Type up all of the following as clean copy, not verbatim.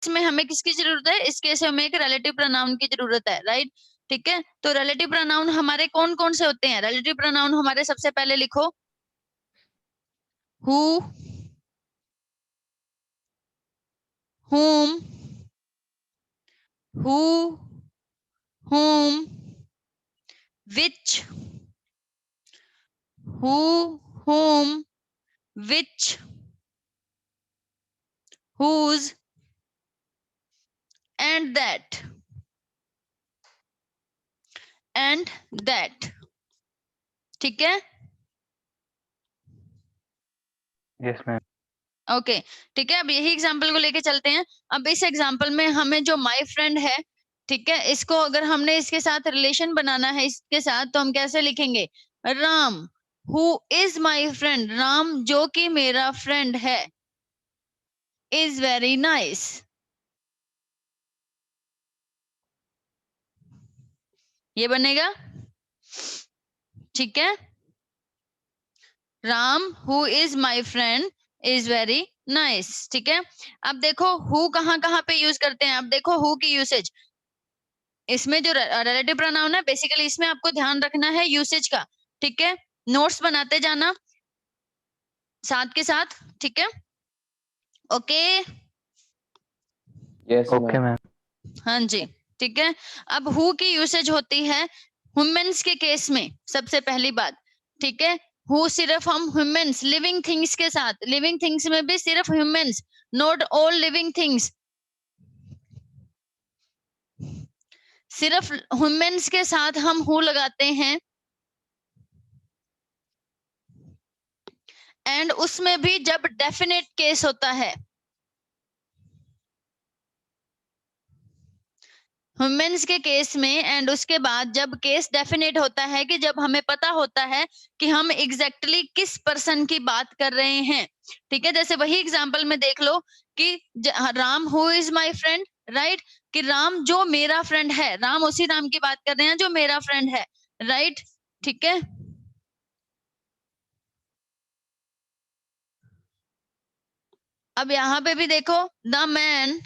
में हमें किसकी जरूरत है? इस केस में हमें एक रिलेटिव प्रोनाउन की जरूरत है, राइट? ठीक है, तो रिलेटिव प्रोनाउन हमारे कौन कौन से होते हैं? रिलेटिव प्रोनाउन हमारे सबसे पहले लिखो who, whom, who, whom, which, who, whom, which, whose, and that, and that. ठीक है, यस मैम। ओके ठीक है। अब यही एग्जाम्पल को लेके चलते हैं। अब इस एग्जाम्पल में हमें जो माय फ्रेंड है, ठीक है, इसको अगर हमने इसके साथ रिलेशन बनाना है इसके साथ, तो हम कैसे लिखेंगे? Ram who is my friend, Ram जो कि मेरा फ्रेंड है, इज वेरी नाइस। ये बनेगा, ठीक है। Ram who is my friend is very nice, ठीक है। अब देखो हु कहाँ कहाँ पे यूज करते हैं। अब देखो हु की यूसेज, इसमें जो रिलेटिव प्रोनाउन है बेसिकली इसमें आपको ध्यान रखना है यूसेज का, ठीक है। नोट्स बनाते जाना साथ के साथ, ठीक है। Okay yes okay ma'am. हाँ जी, ठीक है। अब हु की यूसेज होती है ह्यूमंस के केस में, सबसे पहली बात, ठीक है। हु सिर्फ हम ह्यूमंस लिविंग थिंग्स के साथ, लिविंग थिंग्स में भी सिर्फ humans, not all living things, सिर्फ ह्यूमंस के साथ हम हु लगाते हैं। एंड उसमें भी जब डेफिनेट केस होता है, ह्यूमंस के केस में, एंड उसके बाद जब केस डेफिनेट होता है कि जब हमें पता होता है कि हम एग्जैक्टली किस पर्सन की बात कर रहे हैं, ठीक है। जैसे वही एग्जांपल में देख लो कि Ram who is my friend, right, कि राम जो मेरा फ्रेंड है, राम उसी राम की बात कर रहे हैं जो मेरा फ्रेंड है, राइट, ठीक है। अब यहाँ पे भी देखो द मैन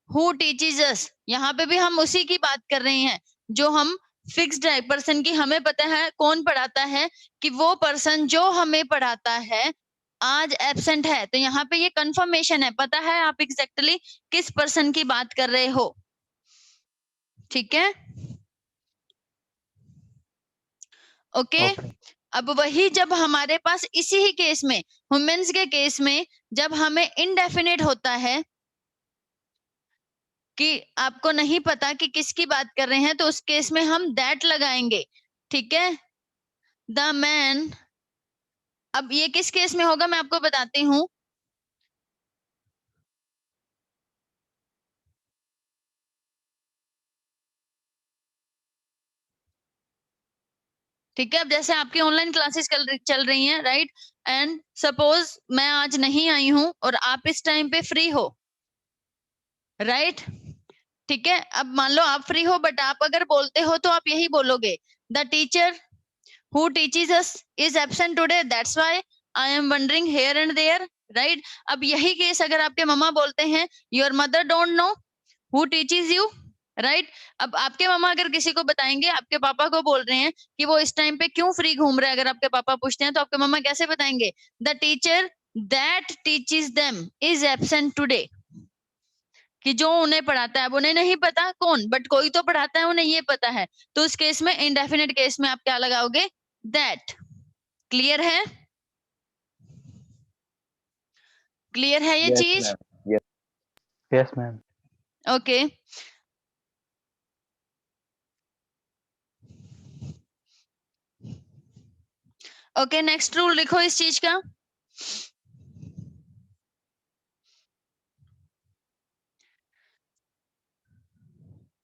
हु टीचेस अस, यहाँ पे भी हम उसी की बात कर रहे हैं जो हम फिक्स्ड है पर्सन की, हमें पता है कौन पढ़ाता है, कि वो पर्सन जो हमें पढ़ाता है आज एब्सेंट है। तो यहाँ पे ये कंफर्मेशन है, पता है आप एग्जैक्टली किस पर्सन की बात कर रहे हो, ठीक है। ओके अब वही जब हमारे पास इसी ही केस में, ह्यूमंस के केस में, जब हमें इनडेफिनेट होता है कि आपको नहीं पता कि किसकी बात कर रहे हैं, तो उस केस में हम दैट लगाएंगे, ठीक है। द मैन, अब ये किस केस में होगा मैं आपको बताती हूँ। ठीक है, अब जैसे आपकी ऑनलाइन क्लासेस चल रही हैं, राइट, एंड सपोज मैं आज नहीं आई हूं और आप इस टाइम पे फ्री हो, राइट, ठीक है। अब मान लो आप फ्री हो, बट आप अगर बोलते हो तो आप यही बोलोगे, the teacher who teaches us is absent today, that's why I am wondering here and there, right. अब यही केस अगर आपके मम्मा बोलते हैं your mother don't know who teaches you, right. अब आपके मामा अगर किसी को बताएंगे, आपके पापा को बोल रहे हैं कि वो इस टाइम पे क्यों फ्री घूम रहे हैं, अगर आपके पापा पूछते हैं तो आपके मामा कैसे बताएंगे? The teacher that teaches them is absent today, कि जो उन्हें पढ़ाता है, अब उन्हें नहीं पता कौन, बट कोई तो पढ़ाता है, उन्हें ये पता है। तो उस केस में, इंडेफिनिट केस में आप क्या लगाओगे? दैट। क्लियर है? क्लियर है ये यस चीज? Ma'am. Yes yes ma'am. Okay okay, next rule लिखो इस चीज का।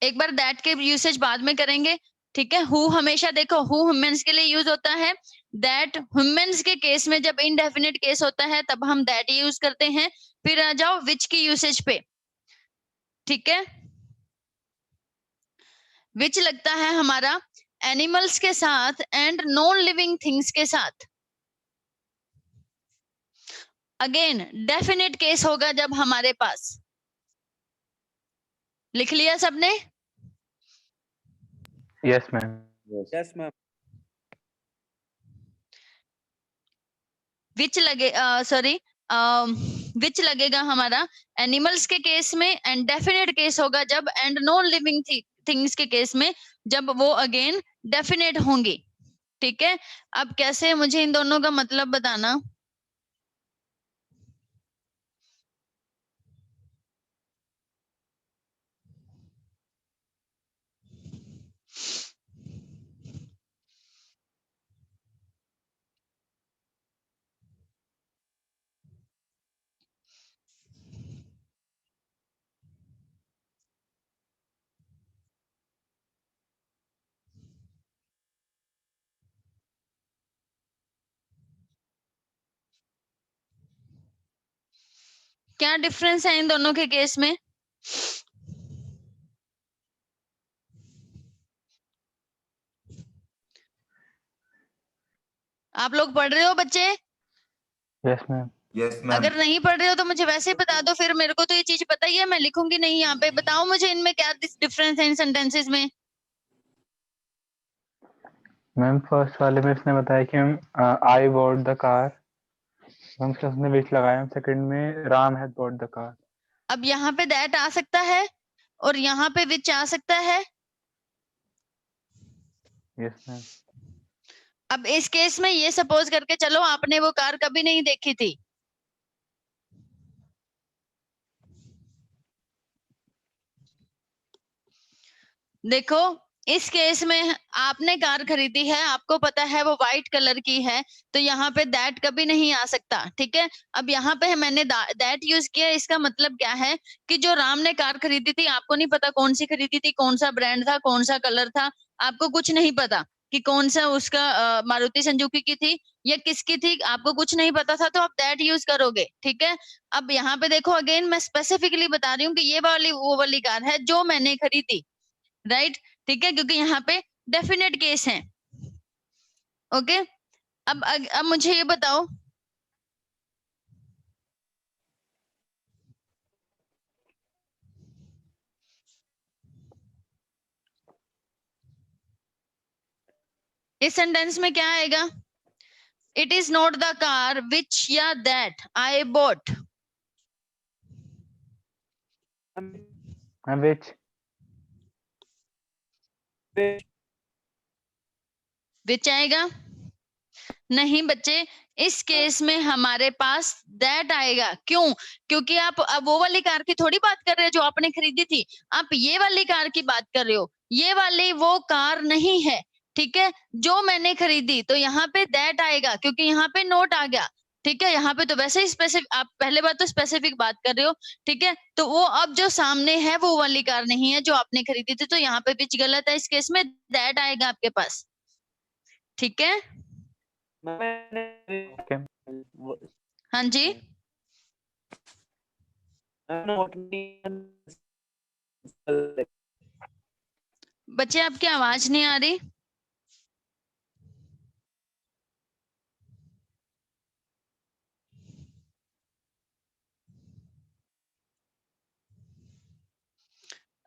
एक बार दैट के यूसेज बाद में करेंगे, ठीक है। हु हमेशा देखो हु ह्यूमंस के लिए यूज होता है, दैट ह्यूमंस के केस में जब इनडेफिनिट केस होता है तब हम दैट यूज करते हैं। फिर आ जाओ विच की यूसेज पे, ठीक है। विच लगता है हमारा एनिमल्स के साथ एंड नॉन लिविंग थिंग्स के साथ। अगेन डेफिनेट केस होगा जब हमारे पास, लिख लिया सबने? Yes, ma'am. Yes, ma'am. विच लगे सॉरी विच लगेगा हमारा एनिमल्स के केस में, एंड डेफिनेट केस होगा जब, एंड नॉन लिविंग थिंग्स के केस में जब वो अगेन डेफिनेट होंगी। ठीक है, अब कैसे, मुझे इन दोनों का मतलब बताना। क्या डिफरेंस है इन दोनों के केस में? आप लोग पढ़ रहे हो बच्चे? Yes, ma'am. Yes, ma'am. अगर नहीं पढ़ रहे हो तो मुझे वैसे ही बता दो, फिर मेरे को तो ये चीज पता ही है, मैं लिखूंगी नहीं यहाँ पे। बताओ मुझे इनमें क्या डिफरेंस है इन सेंटेंसेस में? मैम फर्स्ट वाले में इसने बताया कि हम आई बॉट द कार, हम से उसने विच लगाया। सेकंड में Ram had bought the car. अब यहाँ पे दैट आ सकता है और यहाँ पे विच आ सकता है। Yes ma'am. अब इस केस में ये सपोज करके चलो आपने वो कार कभी नहीं देखी थी, देखो इस केस में आपने कार खरीदी है, आपको पता है वो व्हाइट कलर की है, तो यहाँ पे दैट कभी नहीं आ सकता। ठीक है, अब यहाँ पे मैंने दैट यूज किया, इसका मतलब क्या है कि जो राम ने कार खरीदी थी, आपको नहीं पता कौन सी खरीदी थी, कौन सा ब्रांड था, कौन सा कलर था, आपको कुछ नहीं पता कि कौन सा उसका मारुति सुजुकी की थी या किसकी थी, आपको कुछ नहीं पता था, तो आप दैट यूज करोगे। ठीक है, अब यहाँ पे देखो अगेन मैं स्पेसिफिकली बता रही हूँ कि ये वाली वो वाली कार है जो मैंने खरीदी, राइट। ठीक है, क्योंकि यहाँ पे डेफिनेट केस है। ओके, अब मुझे ये बताओ, इस सेंटेंस में क्या आएगा? It is not the car विच या दैट आई बॉट। विच विच आएगा? नहीं बच्चे, इस केस में हमारे पास दैट आएगा। क्यों? क्योंकि आप अब वो वाली कार की थोड़ी बात कर रहे हो जो आपने खरीदी थी, आप ये वाली कार की बात कर रहे हो, ये वाली वो कार नहीं है। ठीक है, जो मैंने खरीदी, तो यहाँ पे दैट आएगा क्योंकि यहाँ पे नोट आ गया। ठीक है, यहाँ पे तो वैसे ही स्पेसिफिक, आप पहले बात तो स्पेसिफिक बात कर रहे हो। ठीक है, तो वो अब जो सामने है वो वाली कार नहीं है जो आपने खरीदी थी, तो यहाँ पे पिच गलत है, इस केस में दैट आएगा आपके पास। ठीक है, ओके। हाँ जी, बच्चे आपकी आवाज नहीं आ रही।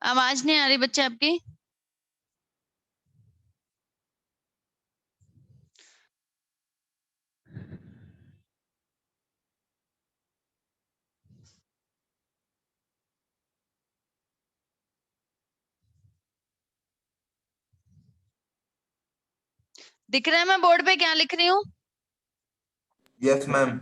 आवाज नहीं आ रही बच्चे आपकी। दिख रहा है मैं बोर्ड पे क्या लिख रही हूँ? Yes, ma'am.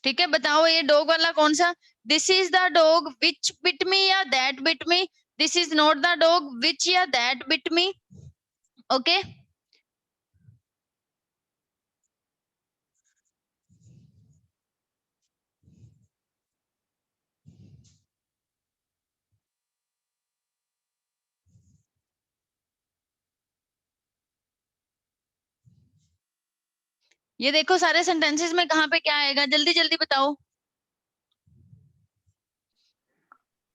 ठीक है, बताओ ये डॉग वाला कौन सा? This is the dog which bit me या that bit me. This is not the dog which या दैट बिट मी। ओके, ये देखो सारे सेंटेंसेस में कहाँ पे क्या आएगा, जल्दी जल्दी बताओ।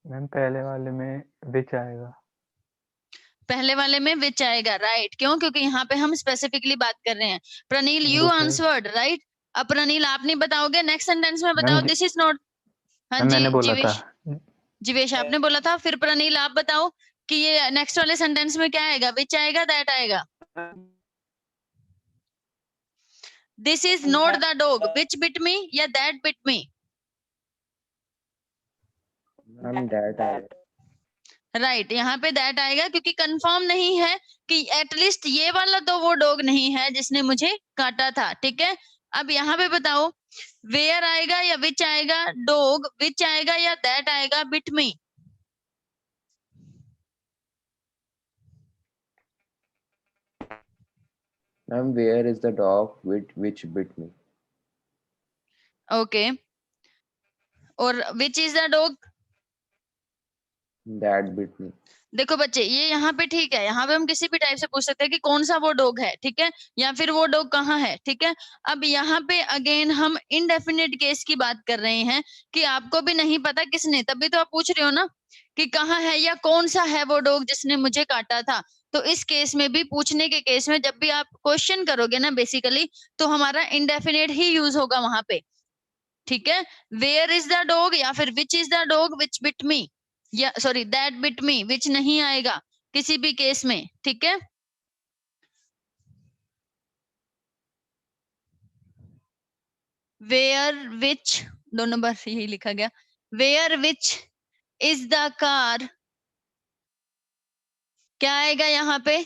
मैम पहले वाले में विच आएगा। पहले वाले में विच आएगा, राइट। क्यों? क्योंकि यहाँ पे हम स्पेसिफिकली बात कर रहे हैं। प्रनील यू दूसरे आंसर्ड, राइट। अब प्रनील आप नहीं बताओगे, नेक्स्ट सेंटेंस में मैम बताओ दिस इज नॉट। हाँ मैम जी मैंने बोला था। जीवेश, जीवेश आपने बोला था, फिर प्रनील आप बताओ कि ये नेक्स्ट वाले सेंटेंस में क्या आएगा, विच आएगा दैट आएगा? This is not the dog which bit me या that bit me? Ma'am that आएगा। राइट, यहाँ पे दैट आएगा क्योंकि कंफर्म नहीं है कि एटलीस्ट ये वाला तो वो डॉग नहीं है जिसने मुझे काटा था। ठीक है, अब यहाँ पे बताओ वेयर आएगा या विच आएगा? डॉग विच आएगा या दैट आएगा bit me? Ma'am where is the dog which bit me? Okay, और which is the dog? That bit me. देखो बच्चे, ये यहाँ पे ठीक है, यहाँ पे हम किसी भी टाइप से पूछ सकते हैं कि कौन सा वो डॉग है, ठीक है, या फिर वो डॉग कहाँ है। ठीक है, अब यहाँ पे अगेन हम इनडेफिनिट केस की बात कर रहे हैं कि आपको भी नहीं पता किसने, तभी तो आप पूछ रहे हो ना कि कहाँ है या कौन सा है वो डॉग जिसने मुझे काटा था। तो इस केस में भी, पूछने के केस में, जब भी आप क्वेश्चन करोगे ना बेसिकली, तो हमारा इनडेफिनिट ही यूज होगा वहां पे। ठीक है, वेयर इज द डॉग या फिर which is the dog which bit me, या sorry that bit me, which नहीं आएगा किसी भी केस में। ठीक है, वेयर विच, दोनों बार यही लिखा गया, where which is the car, क्या आएगा यहाँ पे?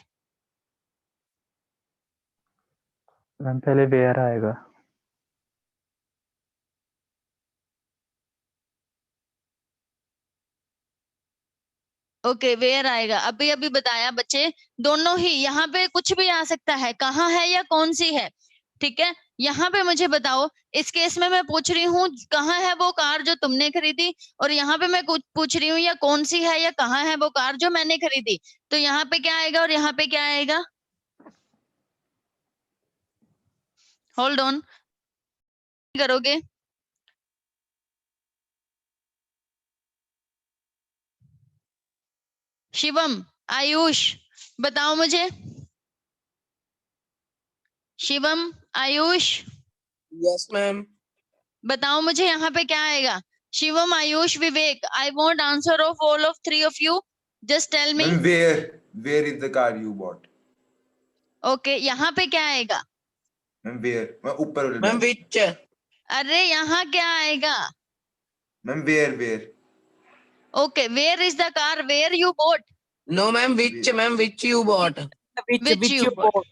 मैम पहले वेयर आएगा। ओके, वेयर आएगा। अभी अभी बताया बच्चे, दोनों ही, यहाँ पे कुछ भी आ सकता है, कहाँ है या कौन सी है। ठीक है, यहाँ पे मुझे बताओ, इस केस में मैं पूछ रही हूँ कहाँ है वो कार जो तुमने खरीदी, और यहाँ पे मैं कुछ पूछ रही हूँ या कौन सी है या कहाँ है वो कार जो मैंने खरीदी। तो यहाँ पे क्या आएगा और यहाँ पे क्या आएगा? होल्ड ऑन, करोगे? शिवम, आयुष, बताओ मुझे। Shivam, Ayush, Yes ma'am. बताओ मुझे यहाँ पे क्या आएगा? Shivam, Ayush, Vivek, I want answer of all of three of you, just tell me. Ma'am, where is the car you bought? Okay, यहाँ पे क्या आएगा? Ma'am, where? मैम ऊपर वाले मैम दाएं। which? अरे यहाँ क्या आएगा? Ma'am where? Okay, where is the car where you bought? No ma'am which you bought? Which you bought?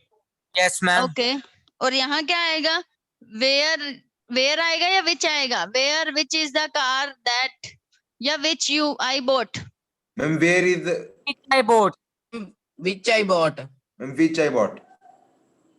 Yes ma'am. Okay, और यहाँ क्या आएगा? वेयर आएगा या विच आएगा? Where which is the car that, या which you I bought? Ma'am where is the Which I bought? Which I bought? Ma'am which I bought?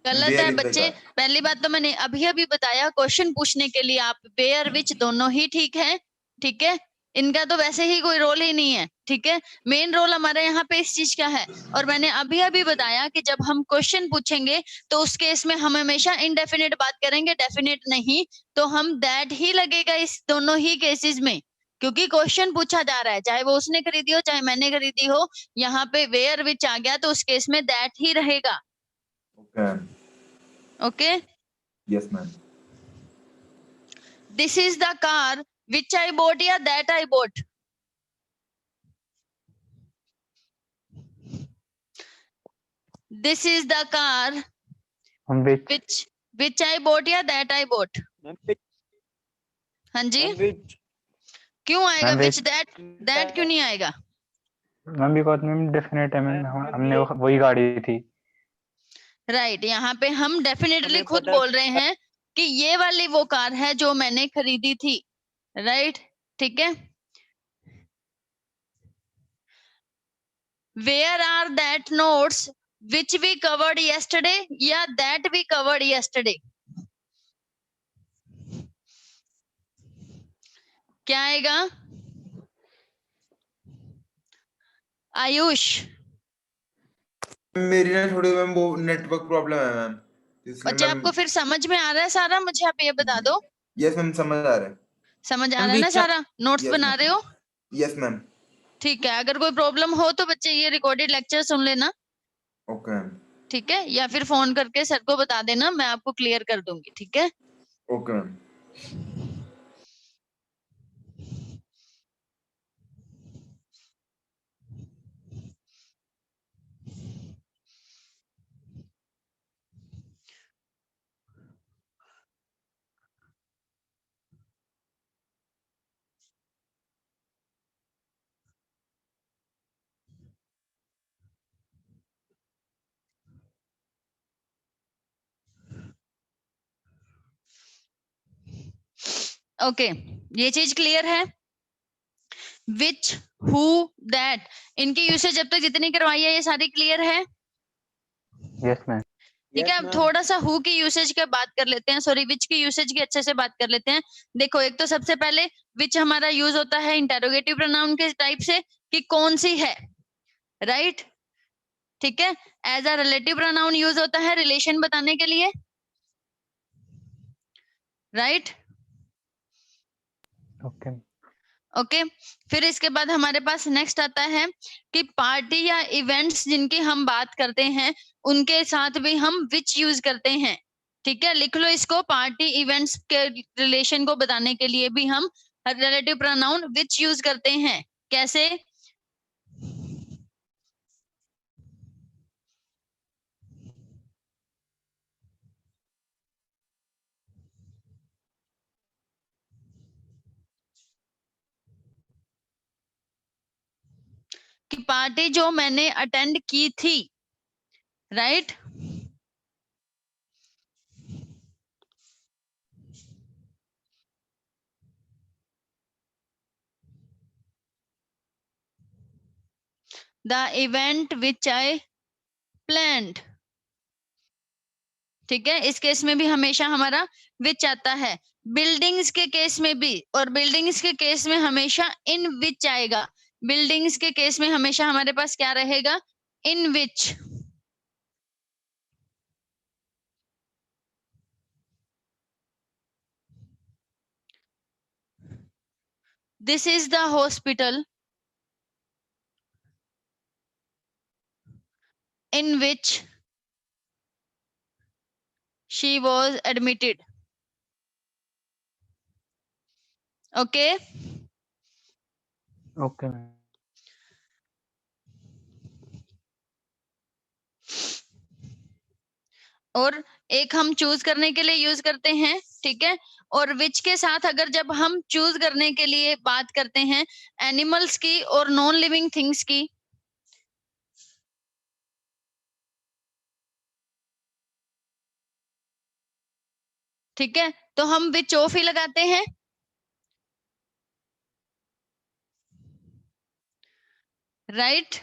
गलत Where है is the बच्चे। car? पहली बात तो मैंने अभी अभी बताया, क्वेश्चन पूछने के लिए आप वेयर विच दोनों ही ठीक है। ठीक है, इनका तो वैसे ही कोई रोल ही नहीं है। ठीक है, मेन रोल हमारा यहाँ पे इस चीज का है। और मैंने अभी अभी बताया कि जब हम क्वेश्चन पूछेंगे तो उस केस में हम हमेशा इनडेफिनिट बात करेंगे, डेफिनेट नहीं। तो हम दैट ही लगेगा इस दोनों ही केसेस में, क्योंकि क्वेश्चन पूछा जा रहा है, चाहे वो उसने खरीदी हो चाहे मैंने खरीदी हो। यहाँ पे वेयर विच आ गया तो उस केस में दैट ही रहेगा। Okay, ma'am. Okay, Yes, ma'am. This is the car which I bought या that I bought? This is the car हम विच विच आई बोट या दैट आई बोट? हाँ जी, Which? क्यों आएगा मैम विच? which- दैट क्यों नहीं आएगा? मैम बिकॉज मैम डेफिनेट है मैम, हमने वही गाड़ी थी। राइट, यहाँ पे हम डेफिनेटली खुद बोल रहे हैं कि ये वाली वो कार है जो मैंने खरीदी थी। राइट, ठीक है। Where are that notes which we covered yesterday या दैट वी कवर्ड yesterday? क्या आएगा? आयुष, मेरी ना थोड़ी मैम वो नेटवर्क प्रॉब्लम है मैम, इसलिए बच्चे मैम। आपको फिर समझ में आ रहा है सारा? मुझे आप ये बता दो, यस मैम, समझ आ रहा है। समझ आ रहा है ना सारा? नोट्स Yes, बना ma'am. रहे हो? Yes ma'am. ठीक है, अगर कोई प्रॉब्लम हो तो बच्चे ये रिकॉर्डेड लेक्चर सुन लेना। Okay ma'am. ठीक है, या फिर फोन करके सर को बता देना, मैं आपको क्लियर कर दूंगी। ठीक है, ओके मैम। ओके, ये चीज क्लियर है। विच, हु, दैट, इनकी यूसेज अब तक जितनी करवाई है ये सारी क्लियर है। Yes ma'am. ठीक है, अब थोड़ा सा हु की यूसेज की बात कर लेते हैं, सॉरी विच की यूसेज की अच्छे से बात कर लेते हैं। देखो, एक तो सबसे पहले विच हमारा यूज होता है इंटेरोगेटिव प्रोनाउन के टाइप से कि कौन सी है, राइट। ठीक है, as a relative pronoun use होता है रिलेशन बताने के लिए, राइट। ओके। ओके, फिर इसके बाद हमारे पास नेक्स्ट आता है कि पार्टी या इवेंट्स जिनकी हम बात करते हैं उनके साथ भी हम विच यूज करते हैं। ठीक है, लिख लो इसको, पार्टी इवेंट्स के रिलेशन को बताने के लिए भी हम रिलेटिव प्रोनाउन विच यूज करते हैं। कैसे? कि पार्टी जो मैंने अटेंड की थी, right. The event which I planned. ठीक है, इस केस में भी हमेशा हमारा विच आता है। बिल्डिंग्स के केस में भी, और बिल्डिंग्स के केस में हमेशा इन विच आएगा। बिल्डिंग्स के केस में हमेशा हमारे पास क्या रहेगा? In which. This is the hospital in which she was admitted. Okay, okay ma'am. और एक हम चूज करने के लिए यूज करते हैं, ठीक है। और विच के साथ अगर जब हम चूज करने के लिए बात करते हैं एनिमल्स की और नॉन लिविंग थिंग्स की, ठीक है, तो हम विच ऑफ ही लगाते हैं, राइट।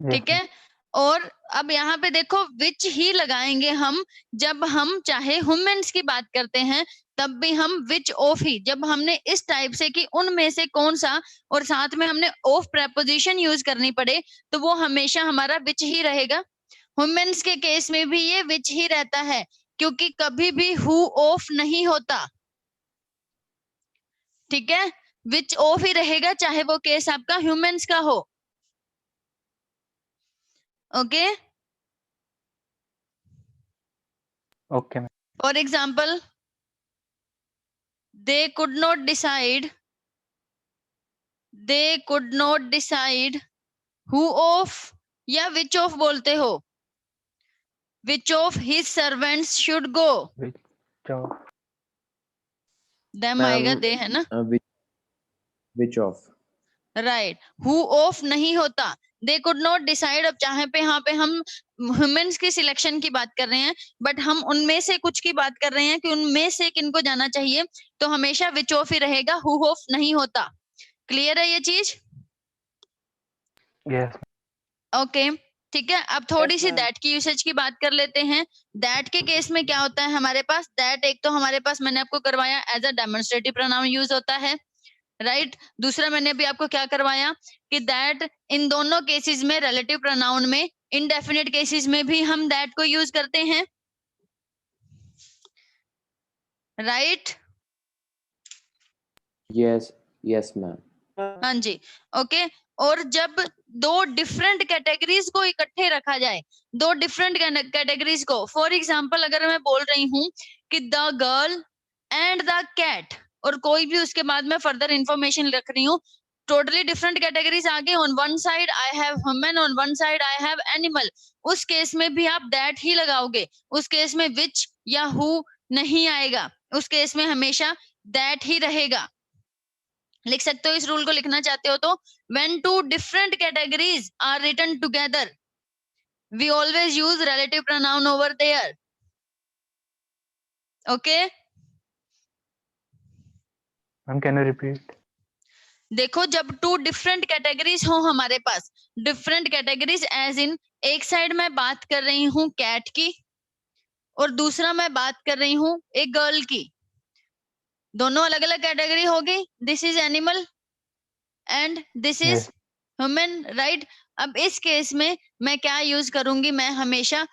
ठीक है, और अब यहाँ पे देखो विच ही लगाएंगे हम जब हम चाहे ह्यूमंस की बात करते हैं, तब भी हम विच ऑफ ही, जब हमने इस टाइप से कि उनमें से कौन सा और साथ में हमने ऑफ प्रेपोजिशन यूज करनी पड़े, तो वो हमेशा हमारा विच ही रहेगा। ह्यूमंस के केस में भी ये विच ही रहता है, क्योंकि कभी भी हु ऑफ नहीं होता। ठीक है, विच ऑफ ही रहेगा चाहे वो केस आपका ह्यूमंस का हो। Okay, okay ma'am. For example, they could not decide, they could not decide who of या which of बोलते हो, which of his servants should go, चलो। them आएगा, दे है ना, which of right. who of नहीं होता, they could not decide। अब चाहे पे यहाँ पे हम ह्यूमंस की सिलेक्शन की बात कर रहे हैं, बट हम उनमें से कुछ की बात कर रहे हैं कि उनमें से किनको जाना चाहिए, तो हमेशा which of ही रहेगा, who of नहीं होता। क्लियर है ये चीज? यस। ओके, ठीक है। अब थोड़ी Yes, सी ma'am. दैट की यूसेज की बात कर लेते हैं। दैट के केस में क्या होता है हमारे पास? दैट एक तो हमारे पास मैंने आपको करवाया as a demonstrative pronoun use होता है, राइट। दूसरा मैंने अभी आपको क्या करवाया कि दैट इन दोनों केसेस में रिलेटिव प्रोनाउन में, इनडेफिनिट केसेस में भी हम दैट को यूज करते हैं, राइट। yes, yes, ma'am. हाँ जी, ओके। और जब दो डिफरेंट कैटेगरीज को इकट्ठे रखा जाए, दो डिफरेंट कैटेगरीज को, फॉर एग्जांपल अगर मैं बोल रही हूँ कि the girl and the cat, और कोई भी उसके बाद में फर्दर इंफॉर्मेशन रख रही हूँ, टोटली डिफरेंट कैटेगरीज आगे, on one side I have human, on one side I have animal, उस केस में भी आप दैट ही लगाओगे। उस केस में विच या हु नहीं आएगा, उस केस में हमेशा दैट ही रहेगा। लिख सकते हो, इस रूल को लिखना चाहते हो तो, when two different categories are written together we always use relative pronoun over there। okay, ma'am can you repeat? देखो, जब टू डिफरेंट कैटेगरीज हो हमारे पास, डिफरेंट कैटेगरीज एज इन, एक साइड मैं बात कर रही हूँ कैट की और दूसरा मैं बात कर रही हूँ एक गर्ल की, दोनों अलग अलग कैटेगरी होगी. This is animal and this is Yes. Human, right. अब इस केस में मैं क्या यूज करूंगी, मैं हमेशा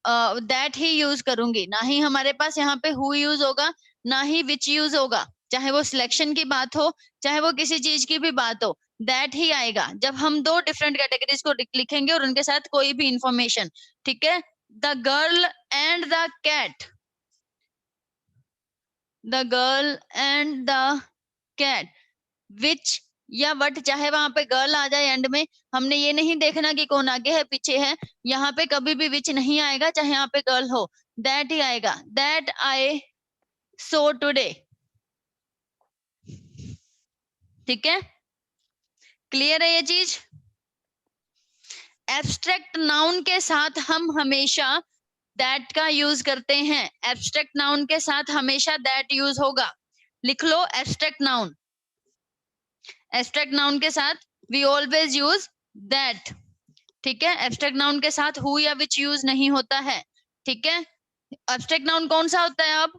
दैट ही यूज करूंगी. ना ही हमारे पास यहाँ पे हु यूज होगा, ना ही विच यूज होगा. चाहे वो सिलेक्शन की बात हो, चाहे वो किसी चीज की भी बात हो, दैट ही आएगा जब हम दो डिफरेंट कैटेगरीज को लिखेंगे और उनके साथ कोई भी इंफॉर्मेशन. ठीक है. The girl and the cat, the girl and the cat, which या वट, चाहे वहां पे गर्ल आ जाए एंड में, हमने ये नहीं देखना कि कौन आगे है पीछे है. यहाँ पे कभी भी विच नहीं आएगा, चाहे यहाँ पे गर्ल हो, दैट ही आएगा. That I so today. ठीक है, क्लियर है ये चीज. एब्स्ट्रैक्ट नाउन के साथ हम हमेशा दैट का यूज करते हैं. एब्स्ट्रैक्ट नाउन के साथ हमेशा दैट यूज होगा. लिख लो एब्स्ट्रैक्ट नाउन. एब्स्ट्रैक्ट नाउन के साथ वी ऑलवेज यूज दैट. ठीक है. एब्स्ट्रैक्ट नाउन के साथ हु या विच यूज नहीं होता है. ठीक है. एब्स्ट्रैक्ट नाउन कौन सा होता है अब?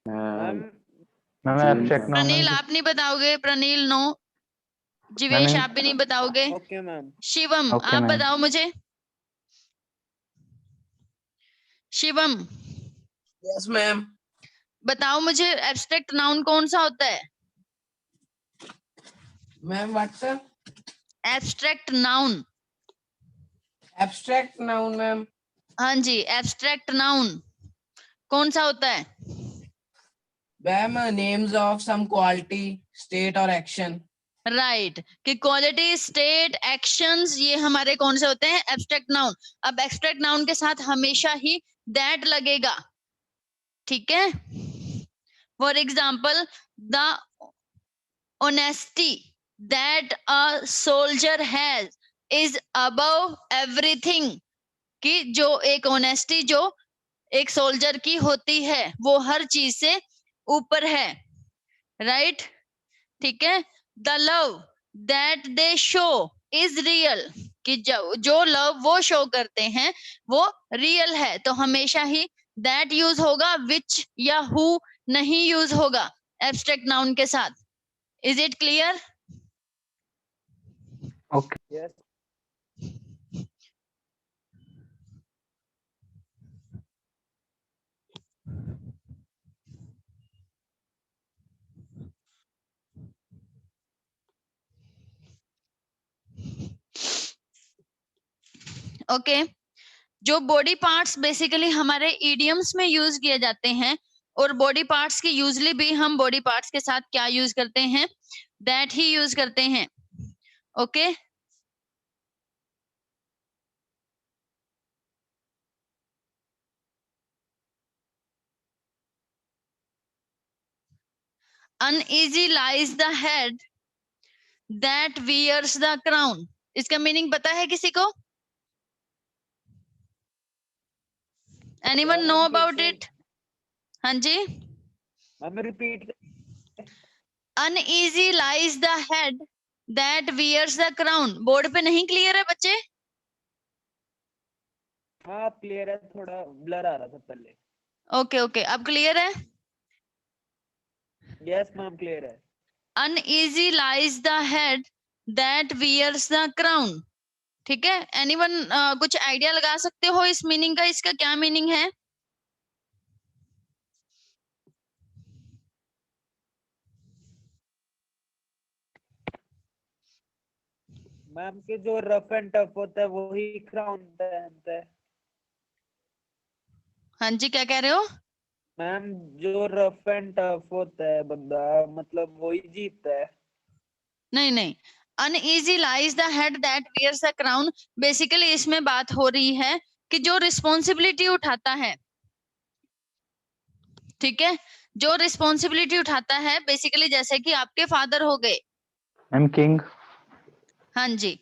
Ma'am ma'am James abstract ma'am. Noun Praneel आप नहीं बताओगे? प्रनील नो. जीवेश मैंने- आप भी नहीं बताओगे? Okay ma'am. शिवम Okay, आप ma'am. बताओ मुझे. Shivam yes ma'am. बताओ मुझे, एब्स्ट्रैक्ट नाउन कौन सा होता है? Ma'am what? Abstract noun. Abstract noun ma'am. हाँ जी, एब्स्ट्रैक्ट नाउन कौन सा होता है? Ma'am names of some quality, state और एक्शन. राइट. कि क्वालिटी, स्टेट, एक्शंस, ये हमारे कौन से होते हैं? Abstract noun. अब एब्स्ट्रैक्ट नाउन के साथ हमेशा ही दैट लगेगा. ठीक है. For example, the honesty that a soldier has is above everything. कि जो एक ऑनेस्टी जो एक सोल्जर की होती है वो हर चीज से ऊपर है. राइट. ठीक है. The love that they show is real. कि जो लव वो शो करते हैं वो रियल है. तो हमेशा ही दैट यूज होगा, विच या हु नहीं यूज होगा एब्स्ट्रैक्ट नाउन के साथ. Is it clear? Okay. Yes. Okay. जो बॉडी पार्ट्स बेसिकली हमारे इडियम्स में यूज किए जाते हैं, और बॉडी पार्ट्स की यूजली भी हम बॉडी पार्ट्स के साथ क्या यूज करते हैं? दैट ही यूज करते हैं. Okay. uneasy lies the head that wears the crown. इसका मीनिंग पता है किसी को? Anyone know about it? हाँ जी. Ma'am repeat. uneasy lies the head that wears the crown. Board पे नहीं क्लियर है बच्चे? हाँ क्लियर है, थोड़ा ब्लर आ रहा था पहले. ओके ओके, अब क्लियर है? यस मैम क्लियर है. uneasy lies the head that wears the crown. ठीक है. एनीवन कुछ आइडिया लगा सकते हो इस मीनिंग का? इसका क्या मीनिंग है? मैम के जो रफ एंड टफ होता है वही क्राउन पहनता है. हाँ जी, क्या कह रहे हो? मैम जो रफ एंड टफ होता है बंदा, मतलब वही जीतता है. नहीं नहीं, uneasy lies the head that wears the crown. Basically इसमें बात हो रही है कि जो रिस्पॉन्सिबिलिटी उठाता है, ठीक है, जो रिस्पॉन्सिबिलिटी उठाता है, बेसिकली जैसे कि आपके फादर हो गए. Ma'am king. हाँ जी.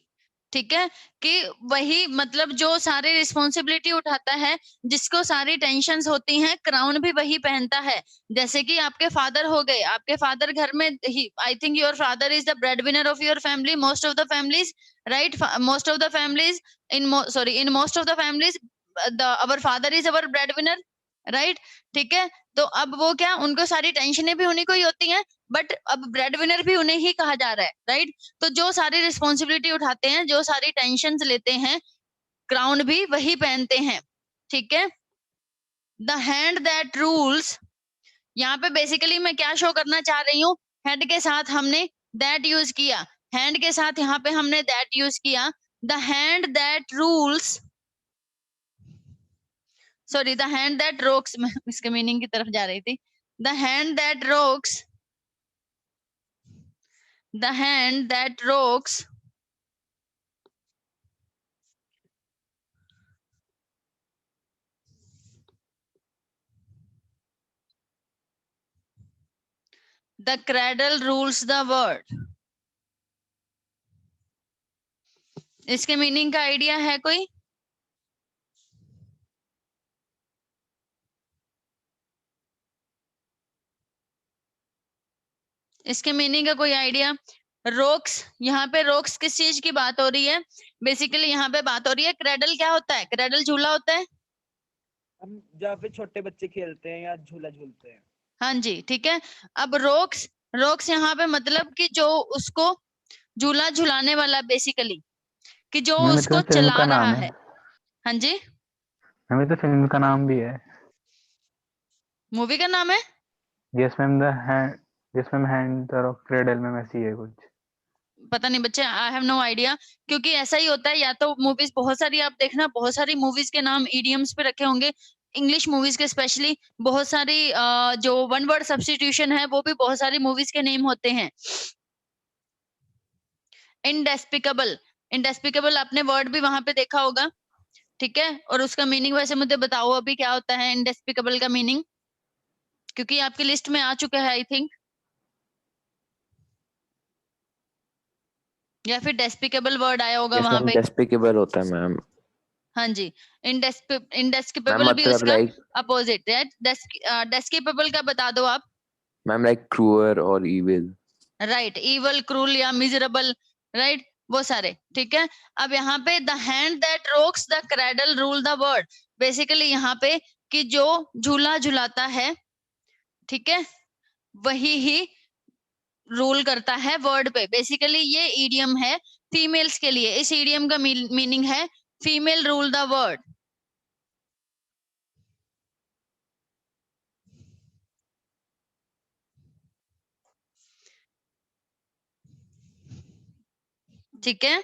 ठीक है, कि वही मतलब जो सारी रिस्पॉन्सिबिलिटी उठाता है, जिसको सारी टेंशन्स होती हैं, क्राउन भी वही पहनता है। जैसे कि आपके फादर हो गए, आपके फादर घर में ही, I think your father is the bread winner of your family, most of the families, right, most of the families, in most of the families our father is our bread winner, right. ठीक है, तो अब वो क्या, उनको सारी टेंशनें भी उन्हीं को ही होती हैं, बट अब ब्रेड विनर भी उन्हें ही कहा जा रहा है, राइट। तो जो सारी रिस्पॉन्सिबिलिटी उठाते हैं, जो सारी टेंशन लेते हैं, क्राउन भी वही पहनते हैं। ठीक है, द हैंड दैट रूल्स, यहाँ पे बेसिकली मैं क्या शो करना चाह रही हूँ, हेड के साथ हमने दैट यूज किया, हैंड के साथ यहाँ पे हमने दैट यूज किया। The hand that rules, sorry, the hand that rocks, मैं इसके मीनिंग की तरफ जा रही थी। The hand that rocks, the hand that rocks the cradle rules the world। इसके मीनिंग का आइडिया है कोई? इसके मीनिंग का कोई आइडिया? रोक्स, यहाँ पे रोक्स किस चीज की बात हो रही है? बेसिकली यहाँ पे बात हो रही है, क्रेडल क्या होता है? क्रेडल झूला होता है, हम जहाँ पे छोटे बच्चे खेलते हैं या झूला झूलते हैं। हाँ जी, ठीक है। अब रोक्स, रोक्स यहाँ पे मतलब कि जो उसको झूला झुलाने वाला, बेसिकली कि जो मैम, उसको तो फिल्म चला का रहा नाम है। हाँ जी, हमें तो फिल्म का नाम भी है। मूवी का नाम है? Yes ma'am, hand the rock cradle में ऐसी है कुछ। पता नहीं बच्चे, आई हैव नो आइडिया, क्योंकि ऐसा ही होता है, या तो मूवीज बहुत सारी आप देखना, बहुत सारी मूवीज के नाम ईडियम्स पे रखे होंगे, इंग्लिश मूवीज के स्पेशली। बहुत सारी जो वन वर्ड सब्स्टिट्यूशन है, वो भी बहुत सारी मूवीज के नेम होते हैं। इनडेस्पिकेबल, इनडेस्पिकेबल आपने वर्ड भी वहां पे देखा होगा, ठीक है। और उसका मीनिंग वैसे मुझे बताओ अभी क्या होता है इनडेस्पिकेबल का मीनिंग, क्योंकि आपकी लिस्ट में आ चुका है आई थिंक, या फिर डेस्पिकेबल वर्ड आया होगा यस वहां मैम, पे। डेस्पिकेबल होता है मैम। हाँ जी, मैम इनडेस्पिकेबल भी मतलब उसका लाइक, अपोजिट है। डेस्किपेबल का बता दो आप। मैम लाइक क्रूअर और इविल। राइट, इवल, क्रूल या मिजरेबल, राइट, वो सारे, ठीक है। अब यहाँ पे the hand that rocks the cradle rule the word, basically यहाँ पे कि जो झूला झुलाता है, ठीक है, वही ही रूल करता है वर्ड पे। बेसिकली ये ईडियम है फीमेल्स के लिए, इस ईडियम का मीनिंग है फीमेल रूल द वर्ड। ठीक है,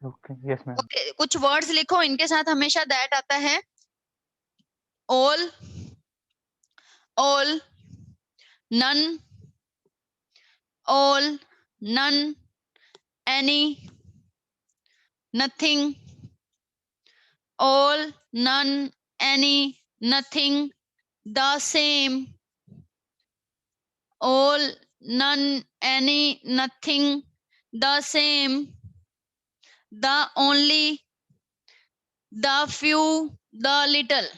ओके, यस मैम। ओके, कुछ वर्ड्स लिखो, इनके साथ हमेशा दैट आता है। All, all, none, all, none, any, nothing, all, none, any, nothing, the same, all, none, any, nothing, the same, the only, the few, the little,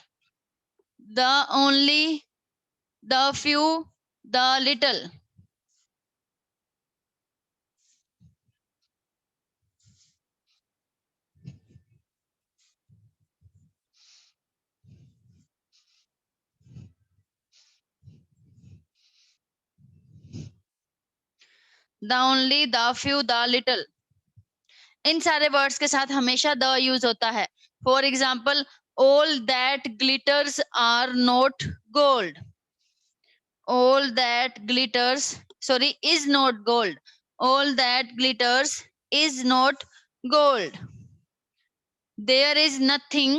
the only, the few, the little। The only, the few, the little, इन सारे words के साथ हमेशा the use होता है। For example, all that glitters are not gold, all that glitters, sorry, is not gold, all that glitters is not gold, there is nothing,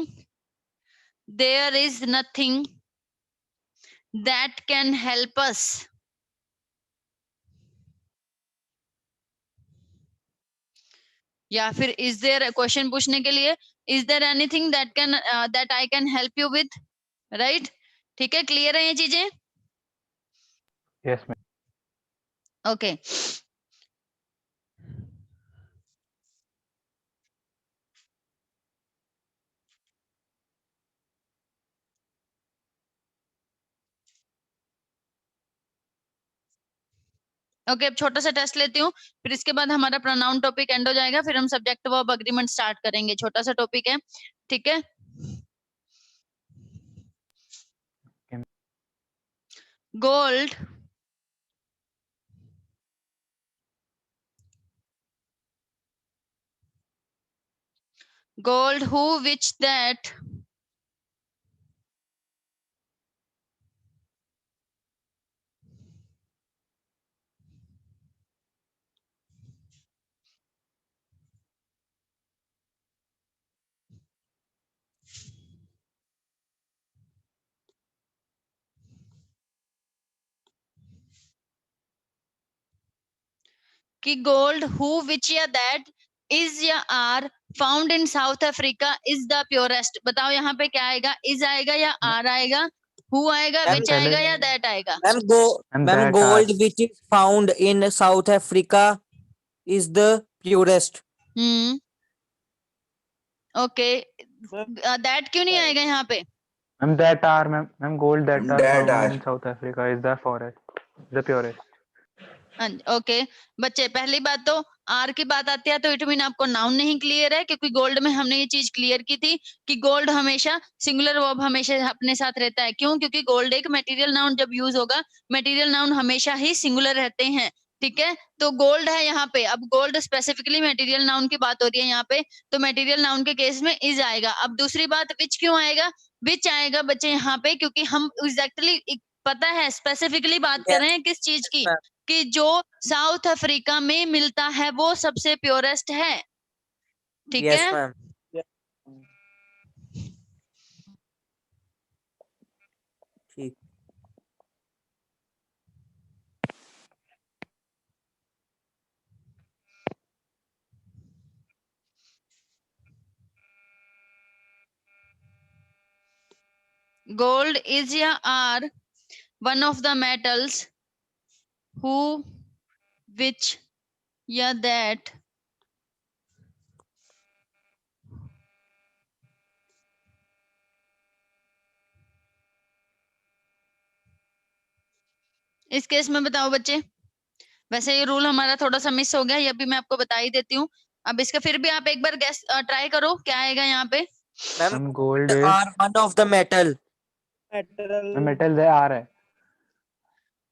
there is nothing that can help us, या फिर is there, question पूछने के लिए, is there anything that can, that I can help you with, right. ठीक है, clear है ये चीजें? Yes ma'am. ओके, ओके, अब छोटा सा टेस्ट लेती हूँ, फिर इसके बाद हमारा प्रोनाउन टॉपिक एंड हो जाएगा, फिर हम सब्जेक्ट वर्ब अग्रीमेंट स्टार्ट करेंगे। छोटा सा टॉपिक है, ठीक है। Gold gold who which that कि गोल्ड हु विच या दैट इज या are found in South Africa is the purest. बताओ यहाँ पे क्या आएगा, इज आएगा या आर आएगा, हु आएगा, मैम विच आएगा या दैट आएगा? And ma'am that gold which is found in South Africa is the purest. Okay, that क्यों नहीं आएगा यहाँ पे? Ma'am, that are, ma'am, gold that are That found are. in South Africa is the forest, the purest. Okay बच्चे, पहली बात तो are की बात आती है तो इट मीन आपको नाउन नहीं क्लियर है, क्योंकि गोल्ड में हमने ये चीज क्लियर की थी कि गोल्ड हमेशा सिंगुलर वर्ब हमेशा अपने साथ रहता है। क्यों? क्योंकि गोल्ड एक मटेरियल नाउन जब यूज होगा, मटेरियल नाउन हमेशा ही सिंगुलर रहते हैं, ठीक है। तो गोल्ड है यहाँ पे, अब गोल्ड स्पेसिफिकली मटेरियल नाउन की बात हो रही है यहाँ पे, तो मटेरियल नाउन के केस में इज आएगा। अब दूसरी बात, विच क्यों आएगा? विच आएगा बच्चे यहाँ पे, क्योंकि हम एग्जैक्टली पता है स्पेसिफिकली बात कर रहे हैं किस चीज की, कि जो साउथ अफ्रीका में मिलता है वो सबसे प्योरेस्ट है, ठीक यस है। मैम। ठीक। गोल्ड इज या are one of the metals who which या दैट इस केस में बताओ बच्चे। वैसे ये रूल हमारा थोड़ा सा मिस हो गया, ये भी मैं आपको बता ही देती हूँ। अब इसका फिर भी आप एक बार गैस ट्राई करो क्या आएगा यहाँ पे। Ma'am Ma'am, gold is, are one of the metal. ma'am, metal है R है।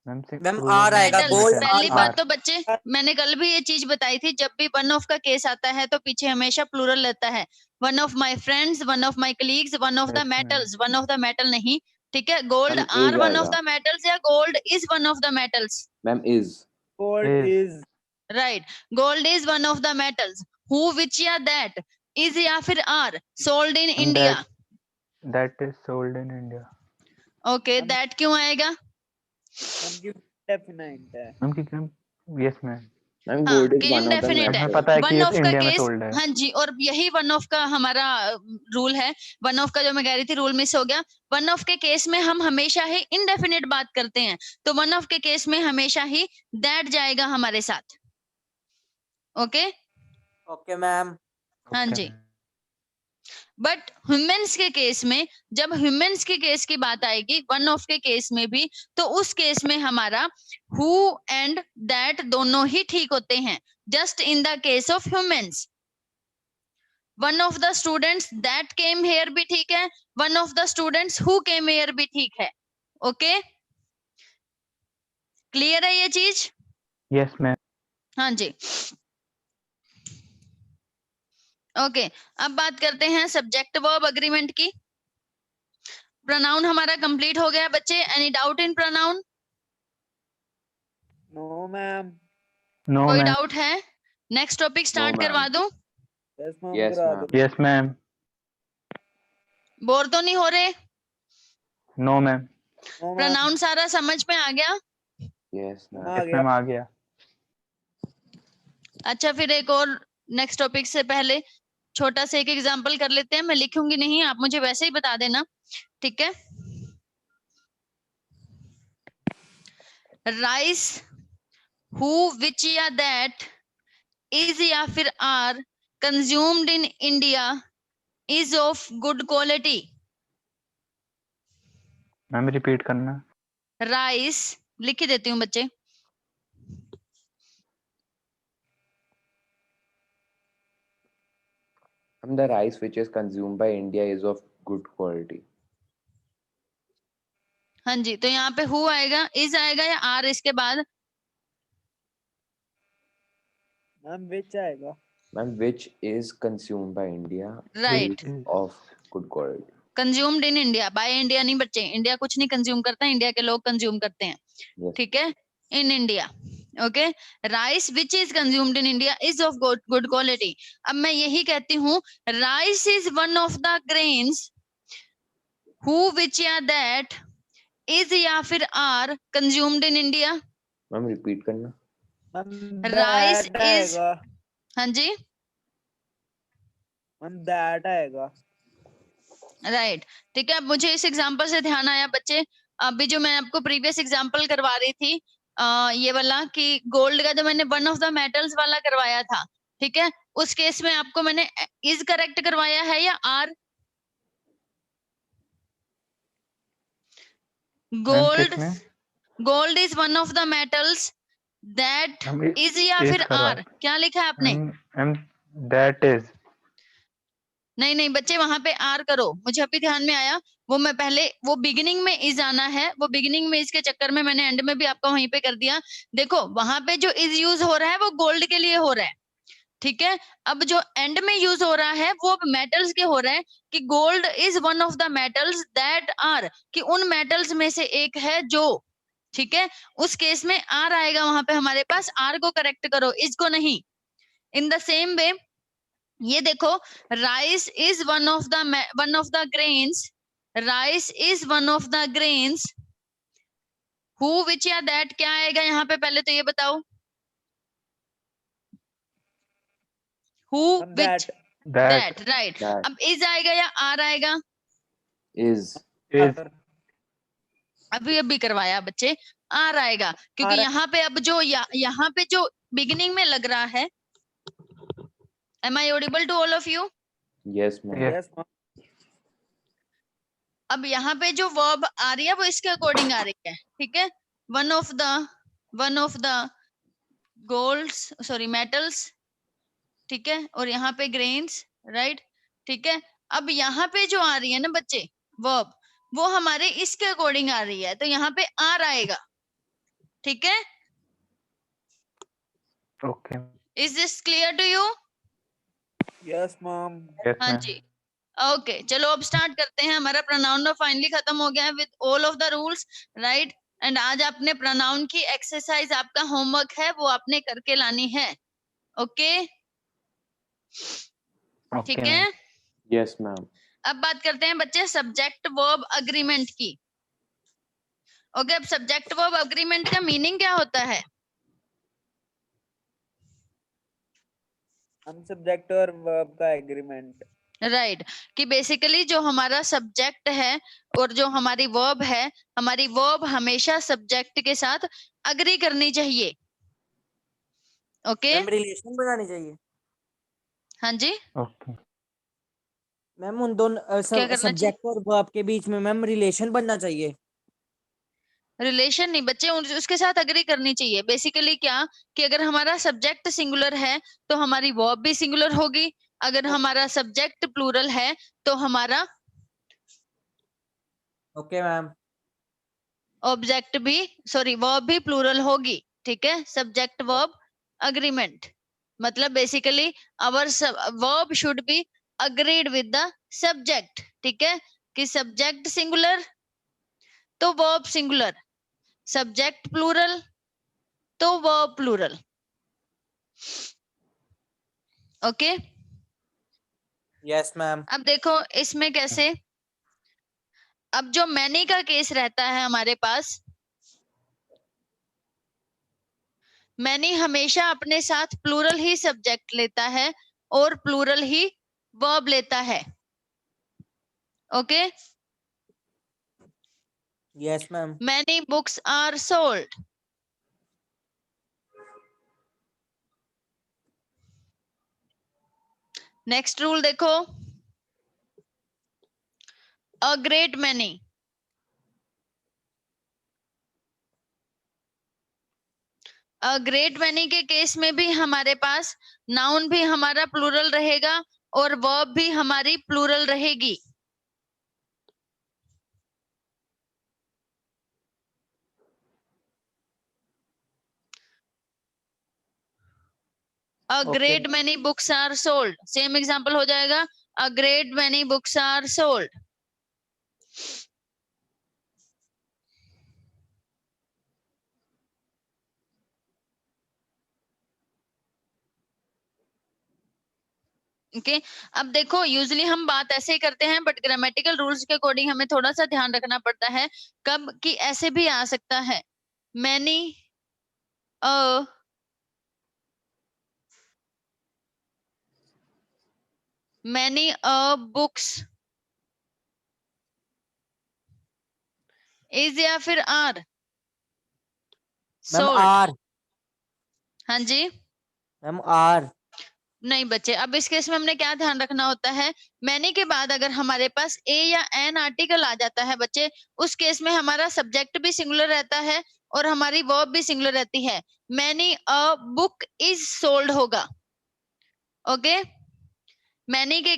Ma'am, मैम true आर है, आएगा, मेटल्स, गोल्ड पहली R. बात तो बच्चे मैंने कल भी ये चीज बताई थी, जब भी वन ऑफ का केस आता है तो पीछे हमेशा प्लूरल रहता है। One of my friends, one of my colleagues, one of the Yes, ma'am. Metals, one of the metal नहीं, ठीक है। Gold Ma'am, are is one of आएगा। द मेटल्स या gold is one of the metals? Ma'am, is. Gold is right, gold is one of the metals who which या that is या फिर are sold in And India. that is sold in India. Okay, that क्यों आएगा? Definite है। Ma'am, yes, ma'am. Ma'am, हाँ, gold is कि one of the indefinite है। हमें metals. पता है कि वन ये ऑफ का इंडिया में केस, सोल्ड है। हाँ जी, और यही वन ऑफ का हमारा रूल है। वन ऑफ का जो मैं कह रही थी रूल मिस हो गया। वन ऑफ के केस में हम हमेशा ही इनडेफिनेट बात करते हैं, तो वन ऑफ के केस में हमेशा ही दैट जाएगा हमारे साथ। Okay okay ma'am. हाँ Okay, जी। ma'am. बट ह्यूमंस के केस में, जब ह्यूमंस के केस की बात आएगी वन ऑफ के केस में भी, तो उस केस में हमारा हु एंड दैट दोनों ही ठीक होते हैं। Just in the case of humans, one of the students that came here भी ठीक है, one of the students who came here भी ठीक है। ओके, क्लियर है ये चीज? Yes, ma'am. हाँ जी। ओके, अब बात करते हैं सब्जेक्ट वर्ब अग्रीमेंट की। प्रोनाउन हमारा कंप्लीट हो गया बच्चे। Any doubt in pronoun? No ma'am. No, कोई ma'am. डाउट है? Next topic start ma'am. करवा दूं? यस मैम Yes, करा ma'am. दो। Yes, ma'am. बोर तो नहीं हो रहे? No, ma'am. No ma'am. Pronoun सारा समझ में आ गया? Yes, ma'am. आ Yes, गया। ma'am, आ गया। अच्छा, फिर एक और नेक्स्ट टॉपिक से पहले छोटा सा एक एग्जांपल कर लेते हैं। मैं लिखूंगी नहीं, आप मुझे वैसे ही बता देना, ठीक है। राइस हु विच या दैट इज या फिर are consumed in India is of good quality. Ma'am repeat करना। राइस लिख ही देती हूँ बच्चे। The rice which is consumed by India is of good quality. हाँ जी, तो यहाँ पे हु आएगा, इज आएगा या आर इसके बाद? मैम विच आएगा। Ma'am, which is consumed by India Right. is of good quality. Consumed in India, by India नहीं बच्चे, इंडिया कुछ नहीं कंज्यूम करता, इंडिया के लोग कंज्यूम करते हैं। Yes. ठीक है, in India. Okay, rice which is consumed in India is of good quality. अब मैं यही कहती हूँ, rice is one of the grains who which या दैट इज या फिर are consumed in India. Ma'am, repeat करना। मैम Rice दैट is- आएगा। हाँ जी, मैम दैट आएगा। राइट। ठीक है, अब मुझे इस एग्जांपल से ध्यान आया बच्चे, अभी जो मैं आपको प्रीवियस एग्जांपल करवा रही थी, ये वाला कि गोल्ड का जो मैंने वन ऑफ द मेटल्स वाला करवाया था, ठीक है, उस केस में आपको मैंने इज करेक्ट करवाया है या are? Gold, gold is one of the metals that हम इज या is फिर करवाया। आर? क्या लिखा है आपने? That is. नहीं नहीं बच्चे, वहां पे आर करो, मुझे अभी ध्यान में आया, वो मैं पहले, वो बिगिनिंग में इज आना है, वो बिगिनिंग में इसके चक्कर में मैंने एंड में भी आपका वहीं पे कर दिया। देखो वहां पे जो इज यूज हो रहा है वो गोल्ड के लिए हो रहा है, ठीक है। अब जो एंड में यूज हो रहा है वो मेटल्स के हो रहा है, कि gold is one of the metals that are, कि उन मेटल्स में से एक है जो, ठीक है, उस केस में आर आएगा वहां पे हमारे पास, आर को करेक्ट करो, इज को नहीं। इन द सेम वे ये देखो, rice is one of the grains, rice is one of the grains who which या दैट क्या आएगा यहाँ पे, पहले तो ये बताओ, हु विच दैट, राइट। अब इज आएगा या आर आएगा? Is. अभी करवाया बच्चे, आर आएगा, क्योंकि यहाँ पे अब जो यहाँ पे जो बिगिनिंग में लग रहा है, am I audible to all of you? Yes, ma'am. Yes ma'am. अब यहाँ पे जो वर्ब आ रही है वो इसके अकॉर्डिंग आ रही है, ठीक है, one of the golds, sorry metals, ठीक है, और यहाँ पे ग्रेन्स, राइट, ठीक है। अब यहाँ पे जो आ रही है ना बच्चे वर्ब, वो हमारे इसके अकॉर्डिंग आ रही है, तो यहाँ पे आर आएगा, ठीक है। Okay. Is this clear to you? Yes ma'am. हाँ जी, ओके चलो अब स्टार्ट करते हैं। हमारा प्रोनाउन फाइनली खत्म हो गया है with all of the rules, right. And आज आपने प्रोनाउन की एक्सरसाइज, आपका होमवर्क है वो आपने करके लानी है, ओके ठीक है। Yes, ma'am. अब बात करते हैं बच्चे सब्जेक्ट वर्ब अग्रीमेंट की। ओके, अब सब्जेक्ट वर्ब अग्रीमेंट का मीनिंग क्या होता है? हम सब्जेक्ट और वर्ब का एग्रीमेंट। राइट, कि बेसिकली जो हमारा सब्जेक्ट है और जो हमारी वर्ब है, हमारी वर्ब हमेशा सब्जेक्ट के साथ अग्री करनी चाहिए, ओके। मैम रिलेशन बनानी चाहिए। हाँ जी, ओके। मैम उन दोनों क्या करना चाहिए? सब्जेक्ट और वर्ब के बीच में मैम रिलेशन बनना चाहिए। रिलेशन नहीं बच्चे, उसके साथ अग्री करनी चाहिए। बेसिकली क्या, कि अगर हमारा सब्जेक्ट सिंगुलर है तो हमारी वर्ब भी सिंगुलर होगी, अगर हमारा सब्जेक्ट प्लूरल है तो हमारा ओके मैम। ऑब्जेक्ट भी, सॉरी वर्ब भी प्लूरल होगी, ठीक है। सब्जेक्ट वर्ब अग्रीमेंट मतलब basically our verb should be agreed with the subject, ठीक है, कि सब्जेक्ट सिंगुलर तो वर्ब सिंगुलर, सब्जेक्ट प्लूरल तो verb plural, okay. Yes ma'am. अब देखो इसमें कैसे, अब जो मैनी का केस रहता है हमारे पास, मैनी हमेशा अपने साथ प्लूरल ही सब्जेक्ट लेता है और प्लूरल ही वर्ब लेता है, okay. Yes ma'am. Many books are sold, next rule देखो, a great many, a great many के केस में भी हमारे पास नाउन भी हमारा प्लूरल रहेगा और वर्ब भी हमारी प्लूरल रहेगी। A Okay. great many books are sold, same example हो जाएगा, a great many books are sold। Okay अब देखो यूजुअली हम बात ऐसे ही करते हैं, बट ग्रामेटिकल रूल्स के अकॉर्डिंग हमें थोड़ा सा ध्यान रखना पड़ता है कब कि ऐसे भी आ सकता है, मैनी अ बुक्स इज या फिर आर मैम सोल्ड। आर, हाँ जी, मैम आर। नहीं बच्चे, अब इस केस में हमने क्या ध्यान रखना होता है, मैनी के बाद अगर हमारे पास ए या एन आर्टिकल आ जाता है बच्चे, उस केस में हमारा सब्जेक्ट भी सिंगुलर रहता है और हमारी वर्ब भी सिंगुलर रहती है। Many a book is sold होगा। ओके मैनी के